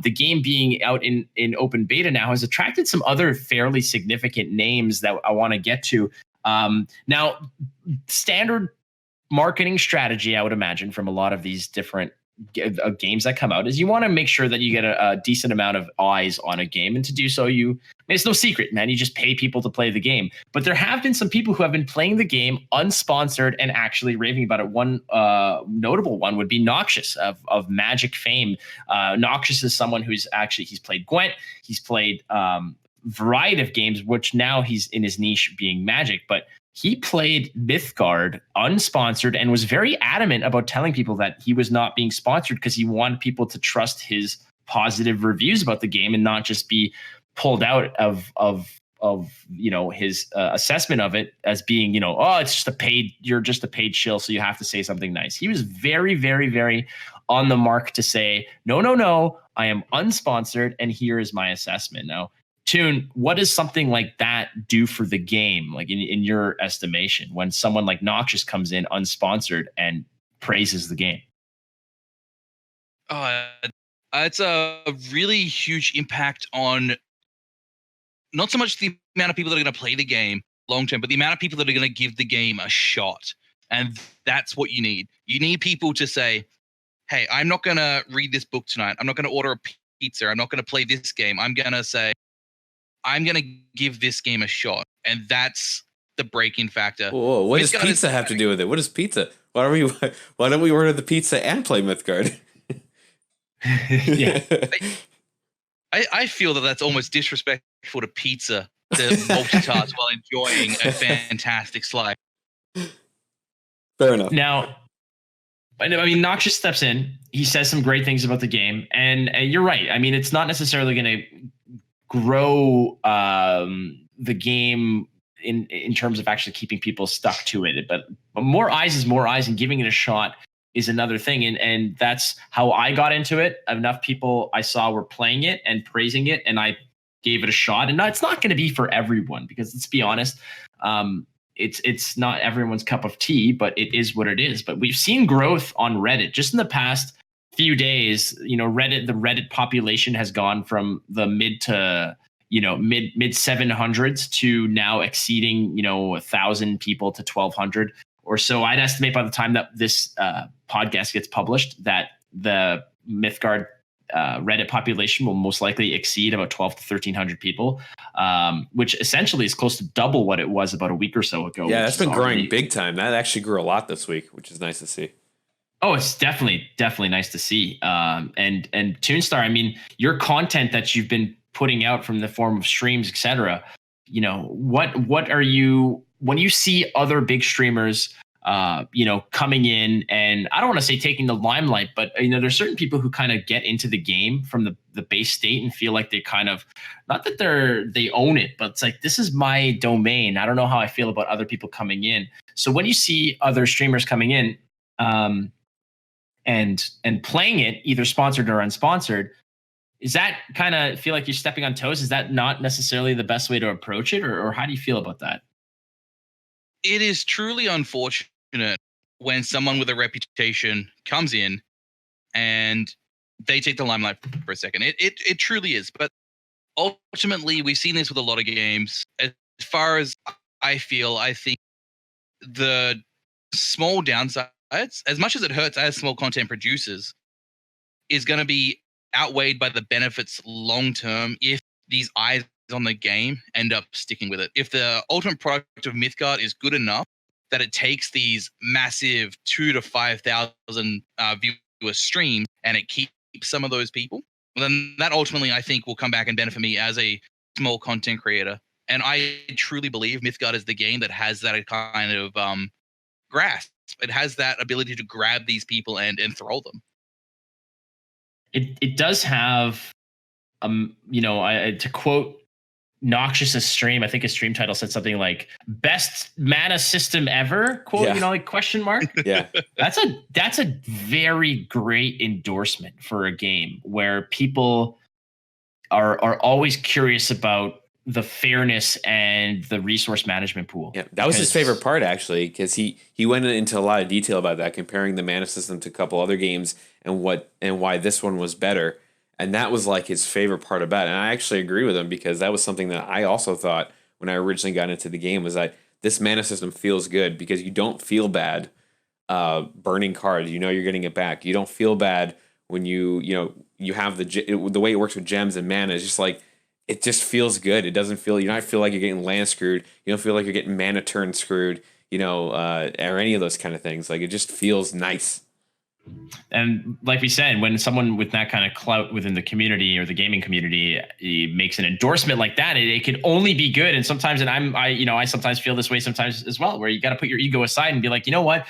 the game being out in open beta now has attracted some other fairly significant names that I want to get to. Now, standard marketing strategy, I would imagine, from a lot of these different games that come out is you want to make sure that you get a decent amount of eyes on a game, and to do so it's no secret, man, you just pay people to play the game. But there have been some people who have been playing the game unsponsored and actually raving about it. One notable one would be Noxious of Magic fame. Noxious is someone he's played Gwent, he's played variety of games, which now he's in his niche being Magic, but he played MYTHGARD unsponsored and was very adamant about telling people that he was not being sponsored because he wanted people to trust his positive reviews about the game and not just be pulled out of his assessment of it as being, you're just a paid shill, so you have to say something nice. He was very, very, very on the mark to say, no, I am unsponsored and here is my assessment. Now, Tune, what does something like that do for the game, in your estimation, when someone like Noxious comes in unsponsored and praises the game?
It's a really huge impact on not so much the amount of people that are going to play the game long term, but the amount of people that are going to give the game a shot. And that's what you need. You need people to say, hey, I'm not going to read this book tonight. I'm not going to order a pizza. I'm not going to play this game. I'm going to say, I'm going to give this game a shot. And that's the break-in factor.
Whoa, what does pizza have to do with it? What is pizza? Why don't we order the pizza and play MYTHGARD?
Yeah.
I feel that that's almost disrespectful to pizza to multitask while enjoying a fantastic slice.
Fair enough.
Now, I mean, Noxious steps in. He says some great things about the game. And you're right. I mean, it's not necessarily going to grow the game in terms of actually keeping people stuck to it, but more eyes is more eyes, and giving it a shot is another thing. And that's how I got into it. Enough people I saw were playing it and praising it, and I gave it a shot. And it's not going to be for everyone, because let's be honest, it's not everyone's cup of tea, but it is what it is. But we've seen growth on Reddit just in the past few days. The Reddit population has gone from the mid 700s to now exceeding 1,000 people to 1,200 or so. I'd estimate by the time that this podcast gets published that the MYTHGARD Reddit population will most likely exceed about 12 to 1,300 people, which essentially is close to double what it was about a week or so ago.
Yeah, that's been growing big time. That actually grew a lot this week, which is nice to see.
Oh, it's definitely nice to see. And TuneStar, I mean, your content that you've been putting out from the form of streams, etc. What are you, when you see other big streamers, coming in, and I don't want to say taking the limelight, but there's certain people who kind of get into the game from the base state and feel like they kind of, not that they own it, but it's like, this is my domain. I don't know how I feel about other people coming in. So when you see other streamers coming in, and playing it, either sponsored or unsponsored, is that kind of feel like you're stepping on toes? Is that not necessarily the best way to approach it, or how do you feel about that?
it is truly unfortunate when someone with a reputation comes in and they take the limelight for a second. It truly is. But ultimately, we've seen this with a lot of games. As far as I think the small downsides, as much as it hurts as small content producers, is going to be outweighed by the benefits long term if these eyes on the game end up sticking with it. If the ultimate product of MythGARD is good enough that it takes these massive 2,000 to 5,000 viewer streams and it keeps some of those people, well, then that ultimately I think will come back and benefit me as a small content creator. And I truly believe MythGARD is the game that has that kind of grasp. It has that ability to grab these people and enthrall them.
It does have, to quote Noxious's stream, I think his stream title said something like "best mana system ever?" quote, question mark.
Yeah,
that's a very great endorsement for a game where people are always curious about the fairness and the resource management pool.
Yeah, that was his favorite part actually, because he went into a lot of detail about that, comparing the mana system to a couple other games and why this one was better. And that was like his favorite part about it. And I actually agree with him, because that was something that I also thought when I originally got into the game, was that this mana system feels good because you don't feel bad burning cards. You know you're getting it back. You don't feel bad when you have the way it works with gems and mana is just like, it just feels good. It doesn't feel, you don't feel like you're getting land screwed. You don't feel like you're getting mana turn screwed, or any of those kind of things. Like, it just feels nice.
And like we said, when someone with that kind of clout within the community or the gaming community makes an endorsement like that, it can only be good. And sometimes, and I sometimes feel this way sometimes as well, where you got to put your ego aside and be like, you know what?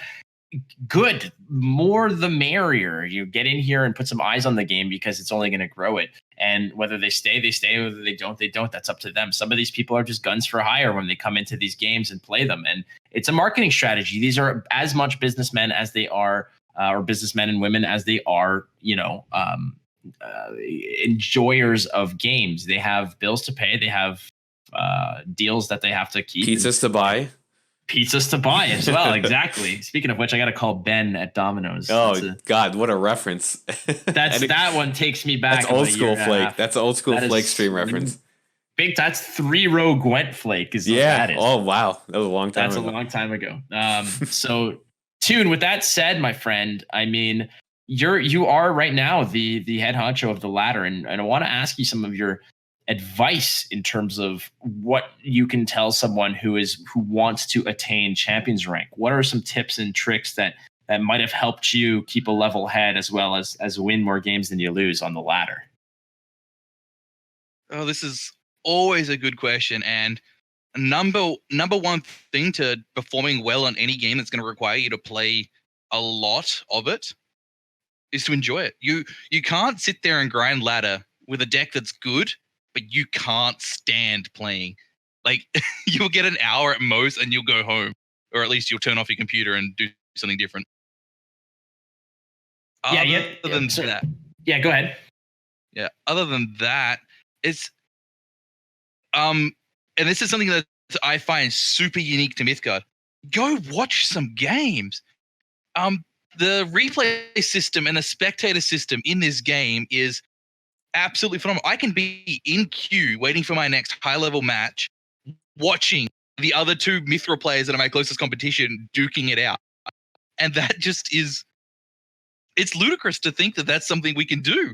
Good, more the merrier. You get in here and put some eyes on the game, because it's only going to grow it. And whether they stay, they stay. Whether they don't, they don't. That's up to them. Some of these people are just guns for hire when they come into these games and play them. And it's a marketing strategy. These are as much businessmen as they are, or businessmen and women as they are, enjoyers of games. They have bills to pay. They have deals that they have to keep.
Pizzas to buy.
Pizzas to buy as well. Exactly. Speaking of which, I got to call Ben at Domino's.
Oh God, what a reference!
That one takes me back.
That's old school Flake. That's an old school Flake stream reference.
That's 3-row Gwent Flake. That is.
Oh wow, that was a long time.
That's
ago.
A long time ago. So, Tune. With that said, my friend, I mean, you are right now the head honcho of the ladder, and I want to ask you some of your advice in terms of what you can tell someone who wants to attain champions rank. What are some tips and tricks that might have helped you keep a level head, as well as win more games than you lose on the ladder?
Oh, this is always a good question. And number one thing to performing well on any game that's going to require you to play a lot of it is to enjoy it. You can't sit there and grind ladder with a deck that's good, but you can't stand playing. Like, you'll get an hour at most and you'll go home, or at least you'll turn off your computer and do something different.
Yeah, go ahead.
Yeah, other than that, it's and this is something that I find super unique to MythGARD. Go watch some games. The replay system and the spectator system in this game is absolutely phenomenal. I can be in queue waiting for my next high-level match, watching the other two Mithril players that are my closest competition duking it out. And that just is... It's ludicrous to think that that's something we can do.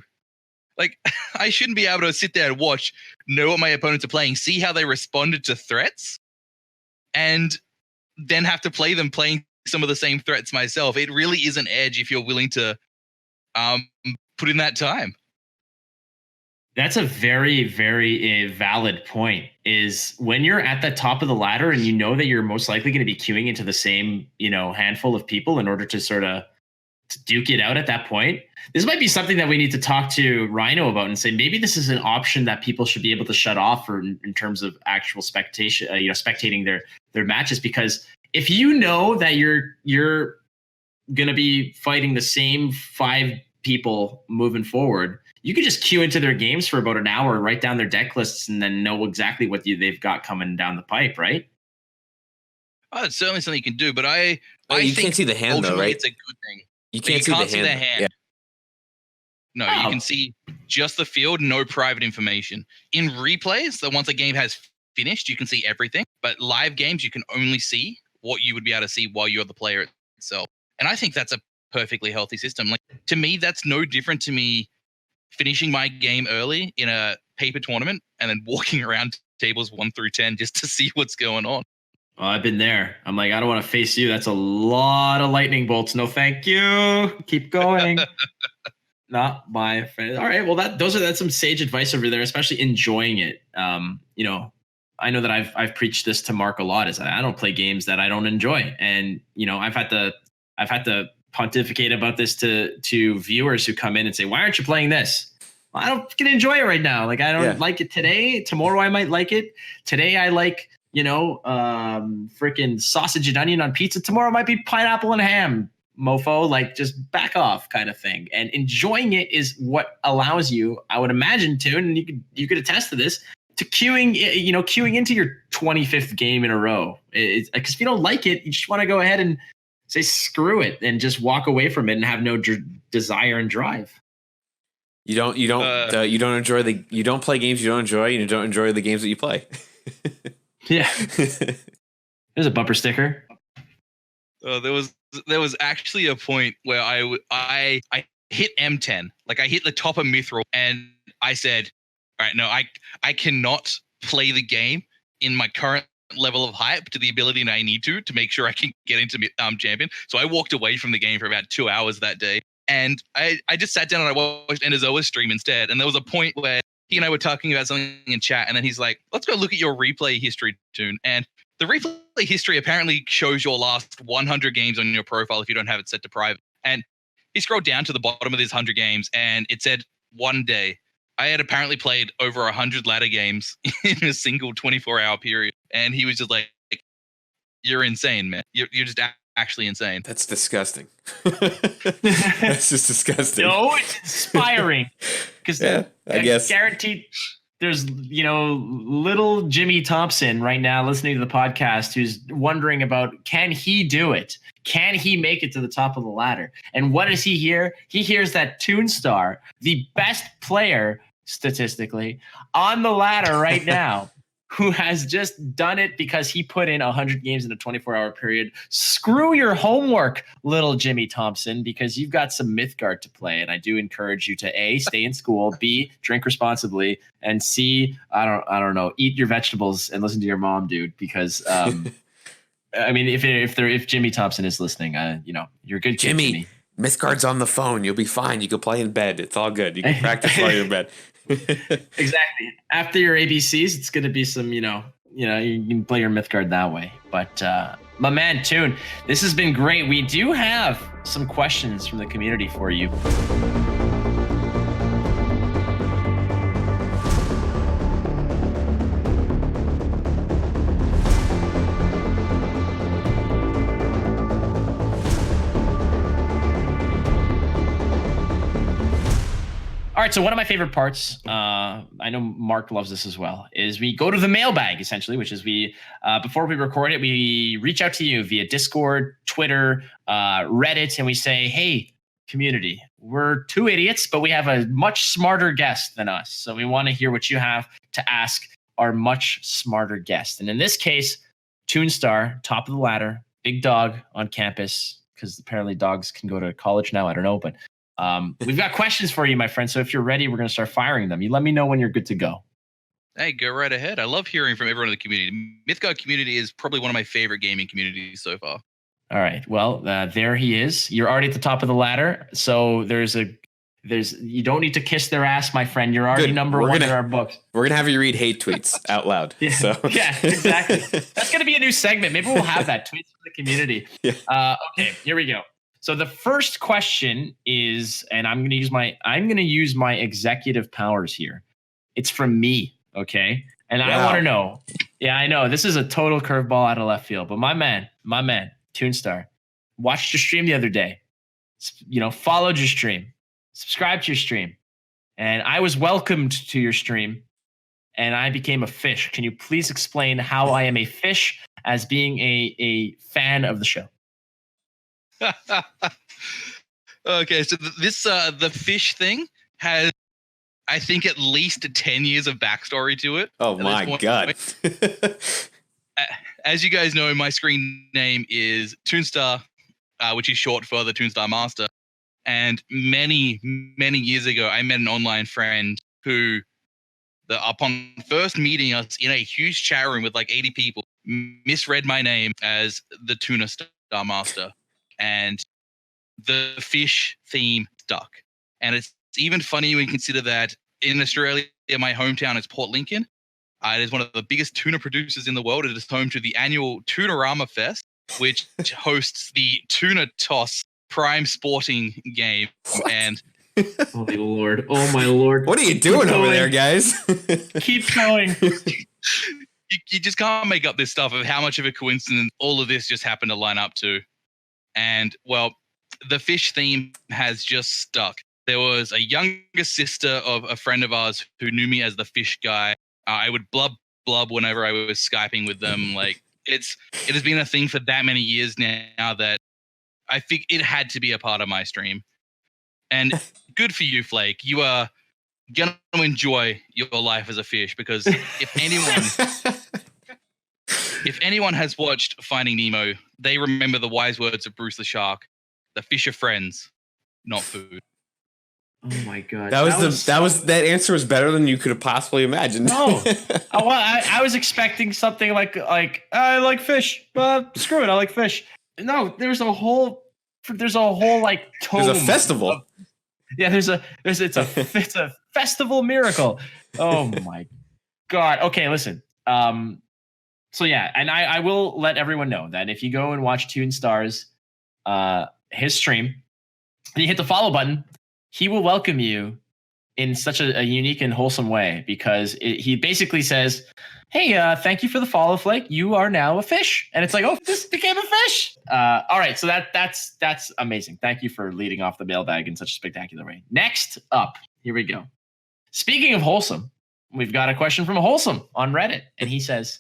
Like, I shouldn't be able to sit there and watch, know what my opponents are playing, see how they responded to threats, and then have to play them playing some of the same threats myself. It really is an edge if you're willing to put in that time.
That's a very, very valid point, is when you're at the top of the ladder and you know that you're most likely going to be queuing into the same, handful of people in order to sort of duke it out at that point. This might be something that we need to talk to Rhino about and say, maybe this is an option that people should be able to shut off in terms of actual spectating their matches. Because if you know that you're going to be fighting the same 5 people moving forward, you could just queue into their games for about an hour, write down their deck lists, and then know exactly what they've got coming down the pipe, right?
Oh, it's certainly something you can do, but
you
think
can't see the hand though,
ultimately
right?
it's a good thing.
You
But
can't see the hand. Yeah.
No, you
Oh.
can see just the field, no private information. In replays, so once a game has finished, you can see everything. But live games, you can only see what you would be able to see while you're the player itself. And I think that's a perfectly healthy system. Like, to me, that's no different to me finishing my game early in a paper tournament and then walking around tables 1 through 10 just to see what's going on.
Oh, I've been there. I'm like, I don't want to face you. That's a lot of lightning bolts. No, thank you. Keep going. Not my friend. All right. Well, that's some sage advice over there, especially enjoying it. You know, I know that I've preached this to Mark a lot, is that I don't play games that I don't enjoy. And, you know, I've had to pontificate about this to viewers who come in and say, why aren't you playing this? Well, I don't get to enjoy it right now. Like, I don't like it today. Tomorrow I might like it. Today I like, you know, freaking sausage and onion on pizza. Tomorrow might be pineapple and ham, mofo. Like, just back off kind of thing. And enjoying it is what allows you, I would imagine, to, and you could attest to this, to queuing into your 25th game in a row. Because if you don't like it, you just want to go ahead and say screw it and just walk away from it and have no desire and drive.
You don't play games you don't enjoy, and you don't enjoy the games that you play.
Yeah. There's a bumper sticker.
There was actually a point where I hit M10, like I hit the top of Mithril, and I said, all right, no, I cannot play the game in my current level of hype to the ability that I need to make sure I can get into champion. So I walked away from the game for about 2 hours that day, and I just sat down and I watched Enderzoa's stream instead. And there was a point where he and I were talking about something in chat, and then he's like, let's go look at your replay history, Toon. And the replay history apparently shows your last 100 games on your profile if you don't have it set to private. And he scrolled down to the bottom of his 100 games, and it said one day. I had apparently played over 100 ladder games in a single 24-hour period. And he was just like, you're insane, man. You're just actually insane.
That's disgusting. That's just disgusting.
No, it's inspiring. Because
I guess
guaranteed there's, you know, little Jimmy Thompson right now listening to the podcast who's wondering about, can he do it? Can he make it to the top of the ladder? And what does he hear? He hears that TuneStar, the best player statistically on the ladder right now, who has just done it because he put in 100 games in a 24-hour period. Screw your homework, little Jimmy Thompson, because you've got some MYTHGARD to play. And I do encourage you to A, stay in school, B, drink responsibly, and C, I don't know, eat your vegetables and listen to your mom, dude, because I mean, if Jimmy Thompson is listening, you know, you're a good kid, Jimmy.
MYTHGARD's on the phone. You'll be fine. You can play in bed. It's all good. You can practice while you're in bed.
Exactly. After your ABCs, it's going to be some, you can play your MYTHGARD that way. But my man, Toon, this has been great. We do have some questions from the community for you. All right, so one of my favorite parts, I know Mark loves this as well, is we go to the mailbag, essentially, which is before we record it, we reach out to you via Discord, Twitter, Reddit, and we say, hey, community, we're two idiots, but we have a much smarter guest than us. So we want to hear what you have to ask our much smarter guest. And in this case, TuneStar, top of the ladder, big dog on campus, because apparently dogs can go to college now. I don't know, but we've got questions for you, my friend. So if you're ready, we're going to start firing them. You let me know when you're good to go.
Hey, go right ahead. I love hearing from everyone in the community. MYTHGARD community is probably one of my favorite gaming communities so far.
All right. Well, there he is. You're already at the top of the ladder. So you don't need to kiss their ass, my friend. You're already number one in our books.
We're going to have you read hate tweets out loud.
Yeah,
so.
Yeah, exactly. That's going to be a new segment. Maybe we'll have that, tweets from the community. Yeah. Okay, here we go. So the first question is, and I'm going to use my executive powers here. It's from me, okay? And wow. I want to know. Yeah, I know this is a total curveball out of left field, but my man, TuneStar, watched your stream the other day. Followed your stream, subscribed to your stream, and I was welcomed to your stream, and I became a fish. Can you please explain how I am a fish as being a fan of the show.
Okay, so this the fish thing has, I think, at least 10 years of backstory to it.
Oh my god.
As you guys know, my screen name is TuneStar, which is short for the TuneStar Master. And many, many years ago, I met an online friend who, upon first meeting us in a huge chat room with like 80 people, misread my name as the Tuna Star Master. And the fish theme stuck. And it's even funny when you consider that in Australia, my hometown is Port Lincoln. It is one of the biggest tuna producers in the world. It is home to the annual Tunarama Fest, which hosts the Tuna Toss Prime Sporting game.
What?
And
Holy Lord. Oh, my Lord.
What are you doing over there, guys?
Keep going.
you just can't make up this stuff of how much of a coincidence all of this just happened to line up to. And, well, the fish theme has just stuck. There was a younger sister of a friend of ours who knew me as the fish guy. I would blub whenever I was Skyping with them. Like it has been a thing for that many years now that I think it had to be a part of my stream. And good for you, Flake. You are gonna enjoy your life as a fish, because if anyone has watched Finding Nemo, they remember the wise words of Bruce the Shark: "The fish are friends, not food."
Oh my god.
That answer was better than you could have possibly imagined.
No, I was expecting something like I like fish. Screw it, I like fish. No, there's a whole like tome.
There's a festival.
It's a festival miracle. Oh my god. Okay, listen. So yeah, and I will let everyone know that if you go and watch TuneStar's his stream, and you hit the follow button, he will welcome you in such a unique and wholesome way, because he basically says, "Hey, thank you for the follow, Flake. You are now a fish." And it's like, "Oh, this became a fish." All right, so that's amazing. Thank you for leading off the mailbag in such a spectacular way. Next up, here we go. Speaking of wholesome, we've got a question from Wholesome on Reddit, and he says,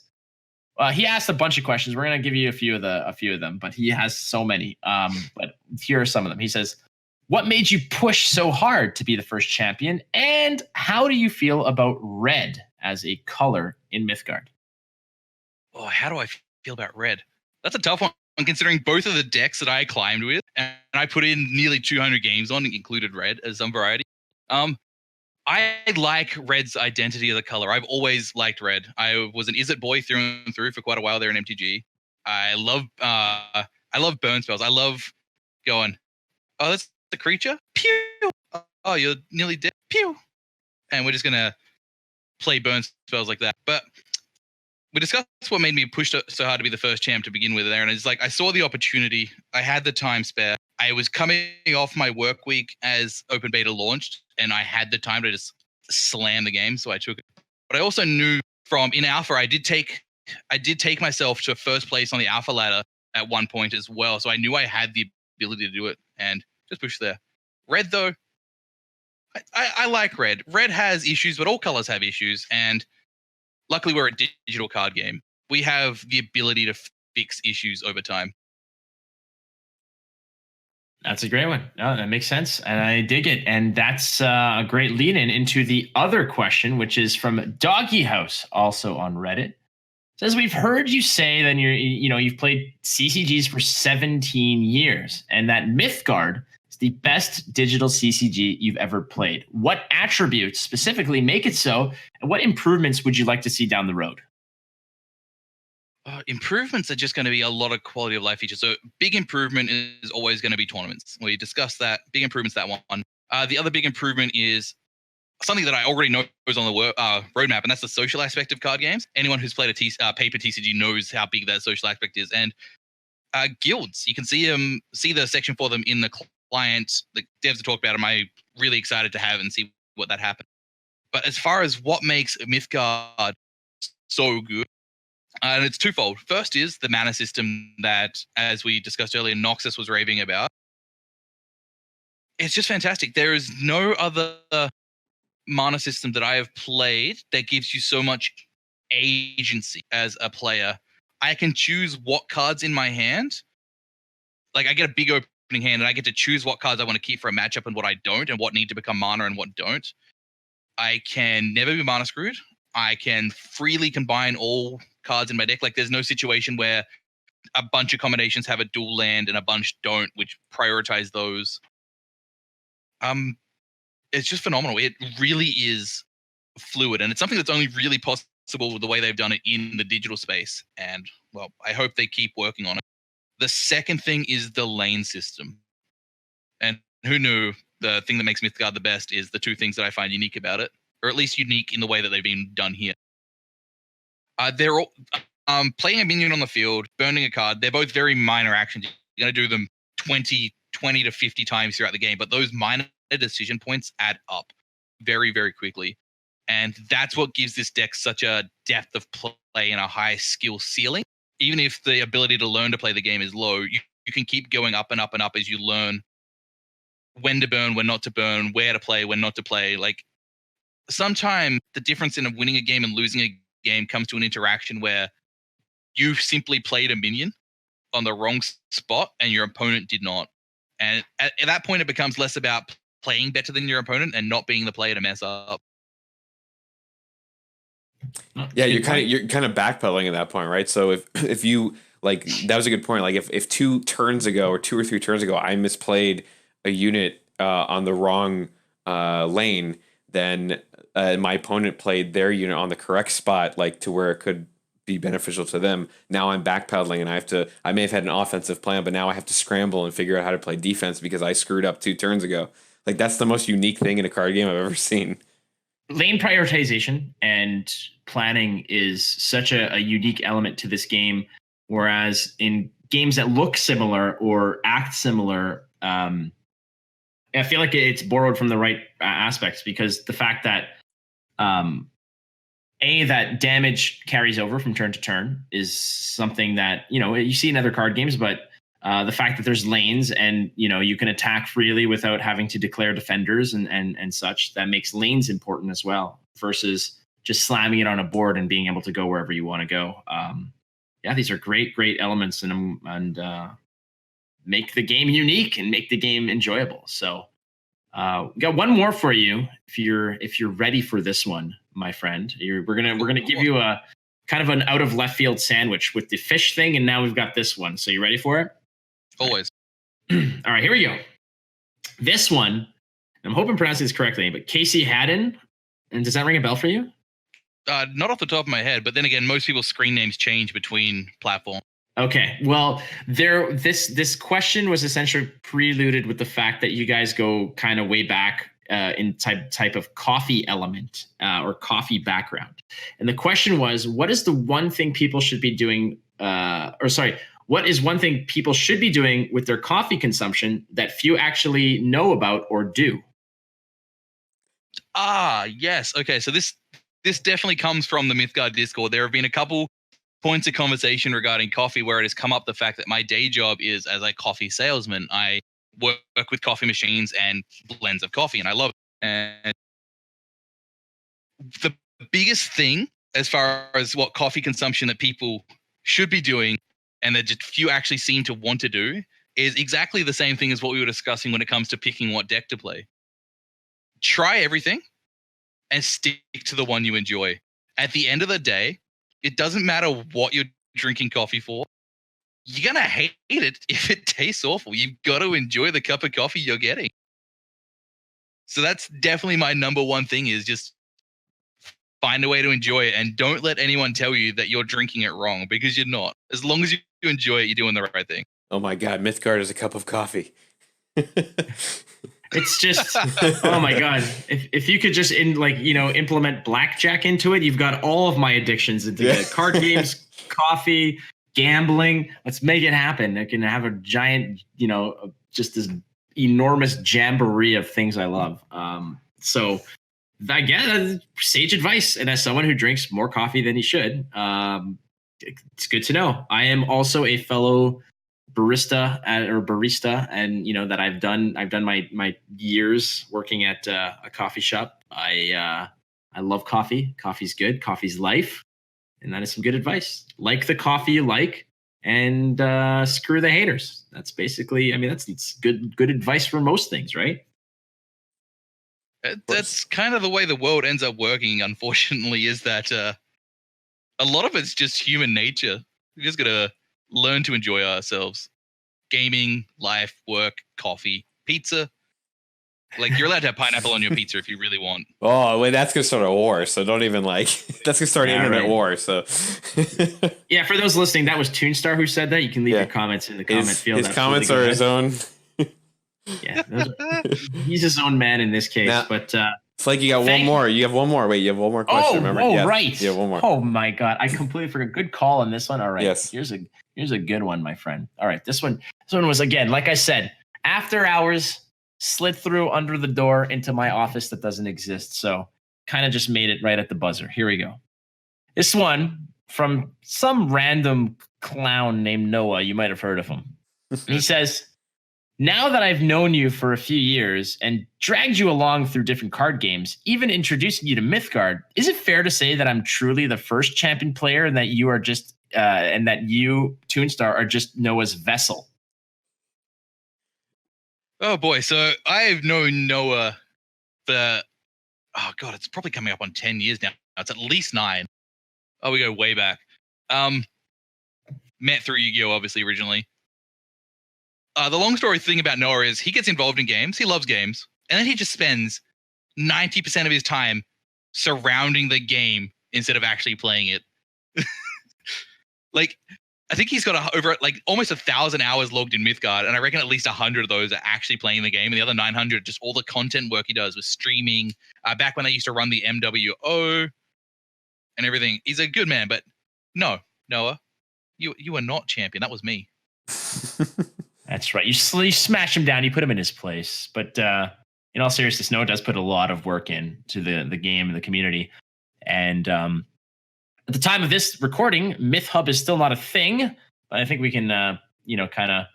he asked a bunch of questions. We're gonna give you a few of them, but he has so many. But here are some of them. He says, "What made you push so hard to be the first champion? And how do you feel about red as a color in Mythgard?"
Oh, how do I feel about red? That's a tough one, considering both of the decks that I climbed with, and I put in nearly 200 games on, included red as some variety. I like red's identity of the color. I've always liked red. I was an Izzet boy through and through for quite a while there in MTG. I love burn spells. I love going, "Oh, that's the creature. Pew! Oh, you're nearly dead. Pew!" And we're just gonna play burn spells like that. But we discussed what made me push so hard to be the first champ to begin with there, and it's like I saw the opportunity. I had the time spare. I was coming off my work week as open beta launched, and I had the time to just slam the game, so I took it. But I also knew from in alpha, I did take myself to first place on the alpha ladder at one point as well, so I knew I had the ability to do it, and just push there. Red, though, I like red. Red has issues, but all colors have issues, and luckily we're a digital card game. We have the ability to fix issues over time.
That's a great one. No, that makes sense, and I dig it. And that's a great lead-in into the other question, which is from Doggy House, also on Reddit. It says, "We've heard you say that you've played CCGs for 17 years, and that Mythgard is the best digital CCG you've ever played. What attributes specifically make it so, and what improvements would you like to see down the road?"
Improvements are just going to be a lot of quality of life features. So big improvement is always going to be tournaments. We discussed that. Big improvements, that one. The other big improvement is something that I already know is on the roadmap, and that's the social aspect of card games. Anyone who's played a paper TCG knows how big that social aspect is. And guilds, you can see the section for them in the client. The devs have talked about them. I'm really excited to have and see what that happens. But as far as what makes Mythgard so good, and it's twofold. First is the mana system that, as we discussed earlier, Noxus was raving about. It's just fantastic. There is no other mana system that I have played that gives you so much agency as a player. I can choose what cards in my hand. Like I get a big opening hand and I get to choose what cards I want to keep for a matchup and what I don't, and what need to become mana and what don't. I can never be mana screwed. I can freely combine all cards in my deck. Like there's no situation where a bunch of combinations have a dual land and a bunch don't, which prioritize those. It's just phenomenal. It really is fluid, and it's something that's only really possible with the way they've done it in the digital space. And well, I hope they keep working on it. The second thing is the lane system. And who knew the thing that makes Mythgard the best is the two things that I find unique about it, or at least unique in the way that they've been done here. They're all playing a minion on the field, burning a card. They're both very minor actions. You're going to do them 20 to 50 times throughout the game, but those minor decision points add up very, very quickly. And that's what gives this deck such a depth of play and a high skill ceiling. Even if the ability to learn to play the game is low, you can keep going up and up and up as you learn when to burn, when not to burn, where to play, when not to play. Like sometimes the difference in winning a game and losing a game comes to an interaction where you simply played a minion on the wrong spot and your opponent did not. And at that point, it becomes less about playing better than your opponent and not being the player to mess up.
Yeah, you're kind of backpedaling at that point, right? So if you like, that was a good point. Like if 2 turns ago or 2 or 3 turns ago, I misplayed a unit on the wrong lane, then my opponent played their unit on the correct spot, like to where it could be beneficial to them. Now I'm backpedaling and I may have had an offensive plan, but now I have to scramble and figure out how to play defense because I screwed up 2 turns ago. Like that's the most unique thing in a card game I've ever seen.
Lane prioritization and planning is such a unique element to this game, whereas in games that look similar or act similar, I feel like it's borrowed from the right aspects, because the fact that that damage carries over from turn to turn is something that you see in other card games, but the fact that there's lanes and you can attack freely without having to declare defenders and such, that makes lanes important as well, versus just slamming it on a board and being able to go wherever you want to go. These are great elements and make the game unique and make the game enjoyable. So we got one more for you if you're ready for this one, my friend. We're gonna give you a kind of an out of left field sandwich with the fish thing, and now we've got this one. So you ready for it?
Always.
All right, here we go. This one, I'm hoping I'm pronouncing this correctly, but Casey Haddon. And does that ring a bell for you?
Not off the top of my head, but then again, most people's screen names change between platforms.
Okay, well, this question was essentially preluded with the fact that you guys go kind of way back in type of coffee element or coffee background. And the question was, what is the one thing people should be doing? What is one thing people should be doing with their coffee consumption that few actually know about or do?
Yes. Okay, so this definitely comes from the Mythgard Discord. There have been a couple points of conversation regarding coffee where it has come up the fact that my day job is as a coffee salesman. I work with coffee machines and blends of coffee, and I love it. And the biggest thing as far as what coffee consumption that people should be doing and that just few actually seem to want to do is exactly the same thing as what we were discussing when it comes to picking what deck to play. Try everything and stick to the one you enjoy. At the end of the day, it doesn't matter what you're drinking coffee for. You're going to hate it if it tastes awful. You've got to enjoy the cup of coffee you're getting. So that's definitely my number one thing, is just find a way to enjoy it, and don't let anyone tell you that you're drinking it wrong, because you're not. As long as you enjoy it, you're doing the right thing.
Oh my God, Mythgard is a cup of coffee.
It's just, oh my God. If you could just implement blackjack into it, you've got all of my addictions into it. Card games, coffee, gambling. Let's make it happen. I can have a giant, just this enormous jamboree of things I love. So I get sage advice. And as someone who drinks more coffee than he should, it's good to know. I am also a fellow barista, and that I've done my years working at a coffee shop. I love coffee. Coffee's good. Coffee's life. And that is some good advice. Like the coffee you like, and screw the haters. That's basically, I mean, that's good advice for most things, right?
That's kind of the way the world ends up working, unfortunately, is that a lot of it's just human nature. We just got to learn to enjoy ourselves. Gaming, life, work, coffee, pizza. Like, you're allowed to have pineapple on your pizza if you really want.
Oh, wait, that's going to start a war, so don't even that's going to start an internet war, so.
Yeah, for those listening, that was TuneStar who said that. You can leave your comments in the comment field.
His comments are his own.
Yeah, he's his own man in this case,
now,
but
Flake, you got one more. You have one more. Wait, you have one more question, remember?
Oh, right.
Yeah, one more.
Oh my God, I completely forgot. Good call on this one. All right.
Yes.
Here's a good one, my friend. All right, this one was, again, like I said, after hours, slid through under the door into my office that doesn't exist. So kind of just made it right at the buzzer. Here we go. This one from some random clown named Noah. You might have heard of him. And he says, now that I've known you for a few years and dragged you along through different card games, even introducing you to MYTHGARD, is it fair to say that I'm truly the first champion player and that you are just, and that you, TuneStar, are just Noah's vessel?
Oh boy, so I've known Noah for, oh God, it's probably coming up on 10 years now. It's at least 9. Oh, we go way back. Met through Yu-Gi-Oh! Obviously originally. The long story thing about Noah is he gets involved in games. He loves games. And then he just spends 90% of his time surrounding the game instead of actually playing it. Like, I think he's got over almost 1,000 hours logged in MYTHGARD, and I reckon at least 100 of those are actually playing the game, and the other 900 just all the content work he does with streaming. Back when they used to run the MWO and everything, he's a good man. But no, Noah, you are not champion. That was me.
That's right. You smash him down. You put him in his place. But in all seriousness, Noah does put a lot of work into the game and the community. And at the time of this recording, MythHub is still not a thing, but I think we can, kind of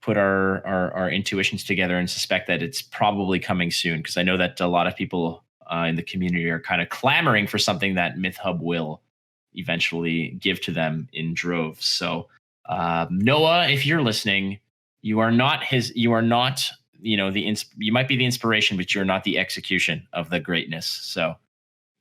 put our intuitions together and suspect that it's probably coming soon, because I know that a lot of people in the community are kind of clamoring for something that MythHub will eventually give to them in droves. So, Noah, if you're listening, you might be the inspiration, but you're not the execution of the greatness. So,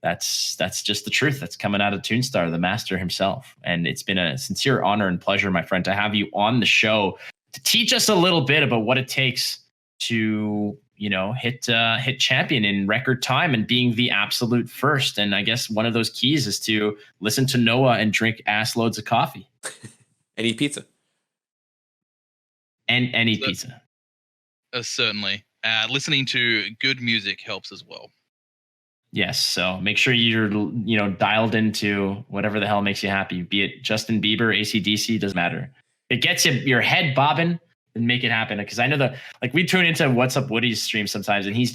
that's just the truth. That's coming out of TuneStar, the master himself. And it's been a sincere honor and pleasure, my friend, to have you on the show to teach us a little bit about what it takes to, hit champion in record time and being the absolute first. And I guess one of those keys is to listen to Noah and drink ass loads of coffee.
And eat pizza.
And eat pizza.
Certainly. Listening to good music helps as well.
Yes, so make sure you're dialed into whatever the hell makes you happy. Be it Justin Bieber, AC/DC, doesn't matter. It gets your head bobbing, and make it happen. Because I know we tune into What's Up Woody's stream sometimes, and he's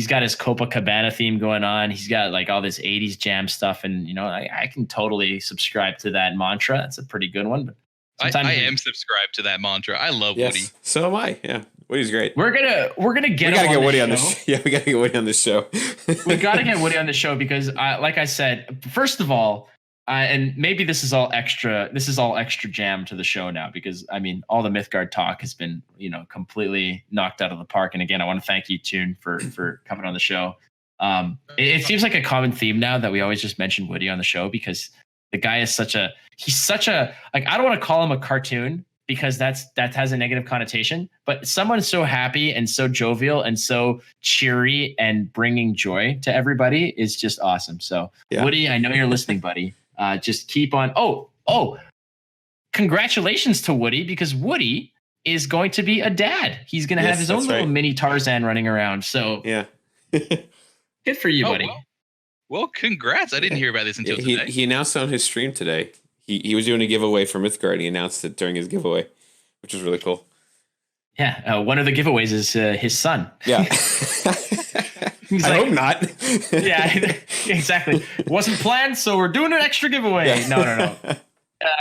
got his Copacabana theme going on. He's got all this 80s jam stuff, and I can totally subscribe to that mantra. That's a pretty good one. But
I am subscribed to that mantra. I love Woody.
So am I. Yeah. Woody's great.
We're gonna get
Woody on this. Yeah, we gotta get Woody on this show.
We gotta get Woody on the show because, like I said, first of all, and maybe this is all extra jam to the show now, because I mean, all the MYTHGARD talk has been completely knocked out of the park. And again, I want to thank you, Tune, for coming on the show. It seems like a common theme now that we always just mention Woody on the show, because the guy is he's such a I don't want to call him a cartoon, because that has a negative connotation, but someone so happy and so jovial and so cheery and bringing joy to everybody is just awesome. So yeah. Woody, I know you're listening, buddy. Just keep on. Oh, congratulations to Woody, because Woody is going to be a dad. He's going to have his own little mini Tarzan running around. So
yeah,
good for you, buddy.
Well, congrats. I didn't hear about this until today.
He announced on his stream today. He was doing a giveaway for MYTHGARD. He announced it during his giveaway, which was really cool.
Yeah, one of the giveaways is his son.
Yeah. I hope not.
Yeah, exactly. It wasn't planned, so we're doing an extra giveaway. Yeah. No.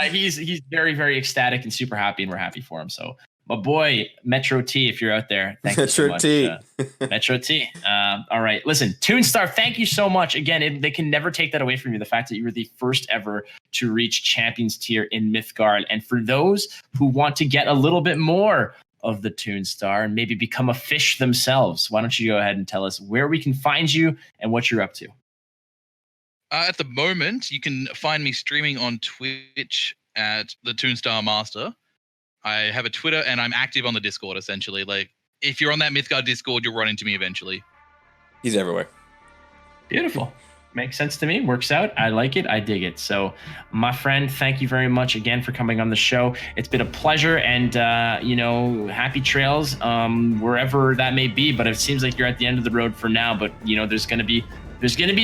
He's very, very ecstatic and super happy, and we're happy for him. So
my boy Metro T, if you're out there, thank you so much. Metro T. All right, listen, TuneStar, thank you so much. Again, they can never take that away from you. The fact that you were the first ever to reach Champions tier in Mythgard, and for those who want to get a little bit more of the TuneStar and maybe become a fish themselves, why don't you go ahead and tell us where we can find you and what you're up to?
At the moment, you can find me streaming on Twitch at the TuneStar Master. I have a Twitter and I'm active on the Discord, essentially. Like, if you're on that Mythgard Discord, you'll run into me eventually.
He's everywhere.
Beautiful. Makes sense to me. Works out. I like it. I dig it. So, my friend, thank you very much again for coming on the show. It's been a pleasure, and happy trails wherever that may be. But it seems like you're at the end of the road for now. But there's gonna be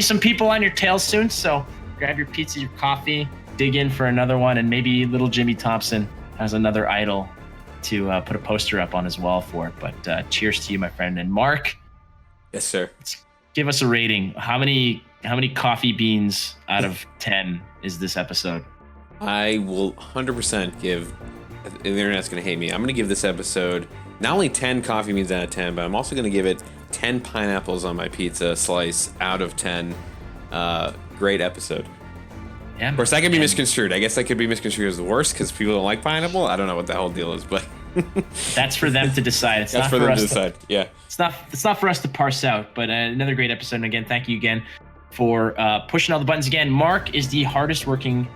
some people on your tail soon. So grab your pizza, your coffee, dig in for another one, and maybe little Jimmy Thompson has another idol to put a poster up on his wall for. But cheers to you, my friend. And Mark.
Yes, sir.
Give us a rating. How many coffee beans out of 10 is this episode?
I will 100% give. The internet's going to hate me. I'm going to give this episode not only 10 coffee beans out of 10, but I'm also going to give it 10 pineapples on my pizza slice out of 10. Great episode.
Yeah,
of course, that could be misconstrued. I guess that could be misconstrued as the worst because people don't like pineapple. I don't know what the whole deal is, but
that's for them to decide. It's
that's
not
for
for
them
us
to decide. Yeah,
it's not for us to parse out. But another great episode. And again, thank you again for pushing all the buttons. Again, Mark is the hardest working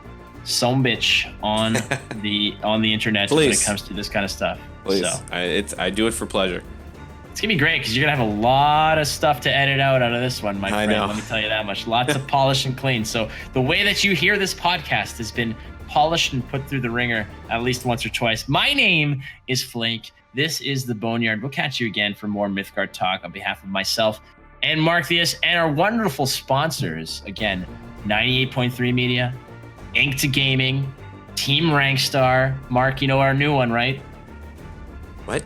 sumbitch on the internet when it comes to this kind of stuff.
Please,
so
I do it for pleasure.
It's gonna be great because you're gonna have a lot of stuff to edit out of this one, my friend.
I know.
Let me tell you that much. Lots of polish and clean. So the way that you hear this podcast has been polished and put through the ringer at least once or twice. My name is Flake. This is the Boneyard. We'll catch you again for more Mythgard talk on behalf of myself and Markthius and our wonderful sponsors. Again, 98.3 Media, Ink to Gaming, Team Rankstar. Mark, you know our new one, right?
What?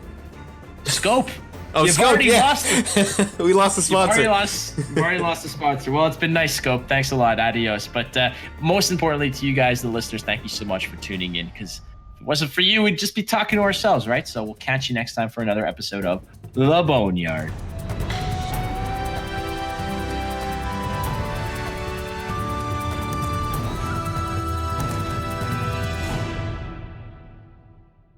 Scope.
Oh,
You've
Scope,
already lost it.
We lost the sponsor.
You've already lost the sponsor. Well, it's been nice, Scope. Thanks a lot. Adios. But most importantly to you guys, the listeners, thank you so much for tuning in, because if it wasn't for you, we'd just be talking to ourselves, right? So we'll catch you next time for another episode of The Boneyard.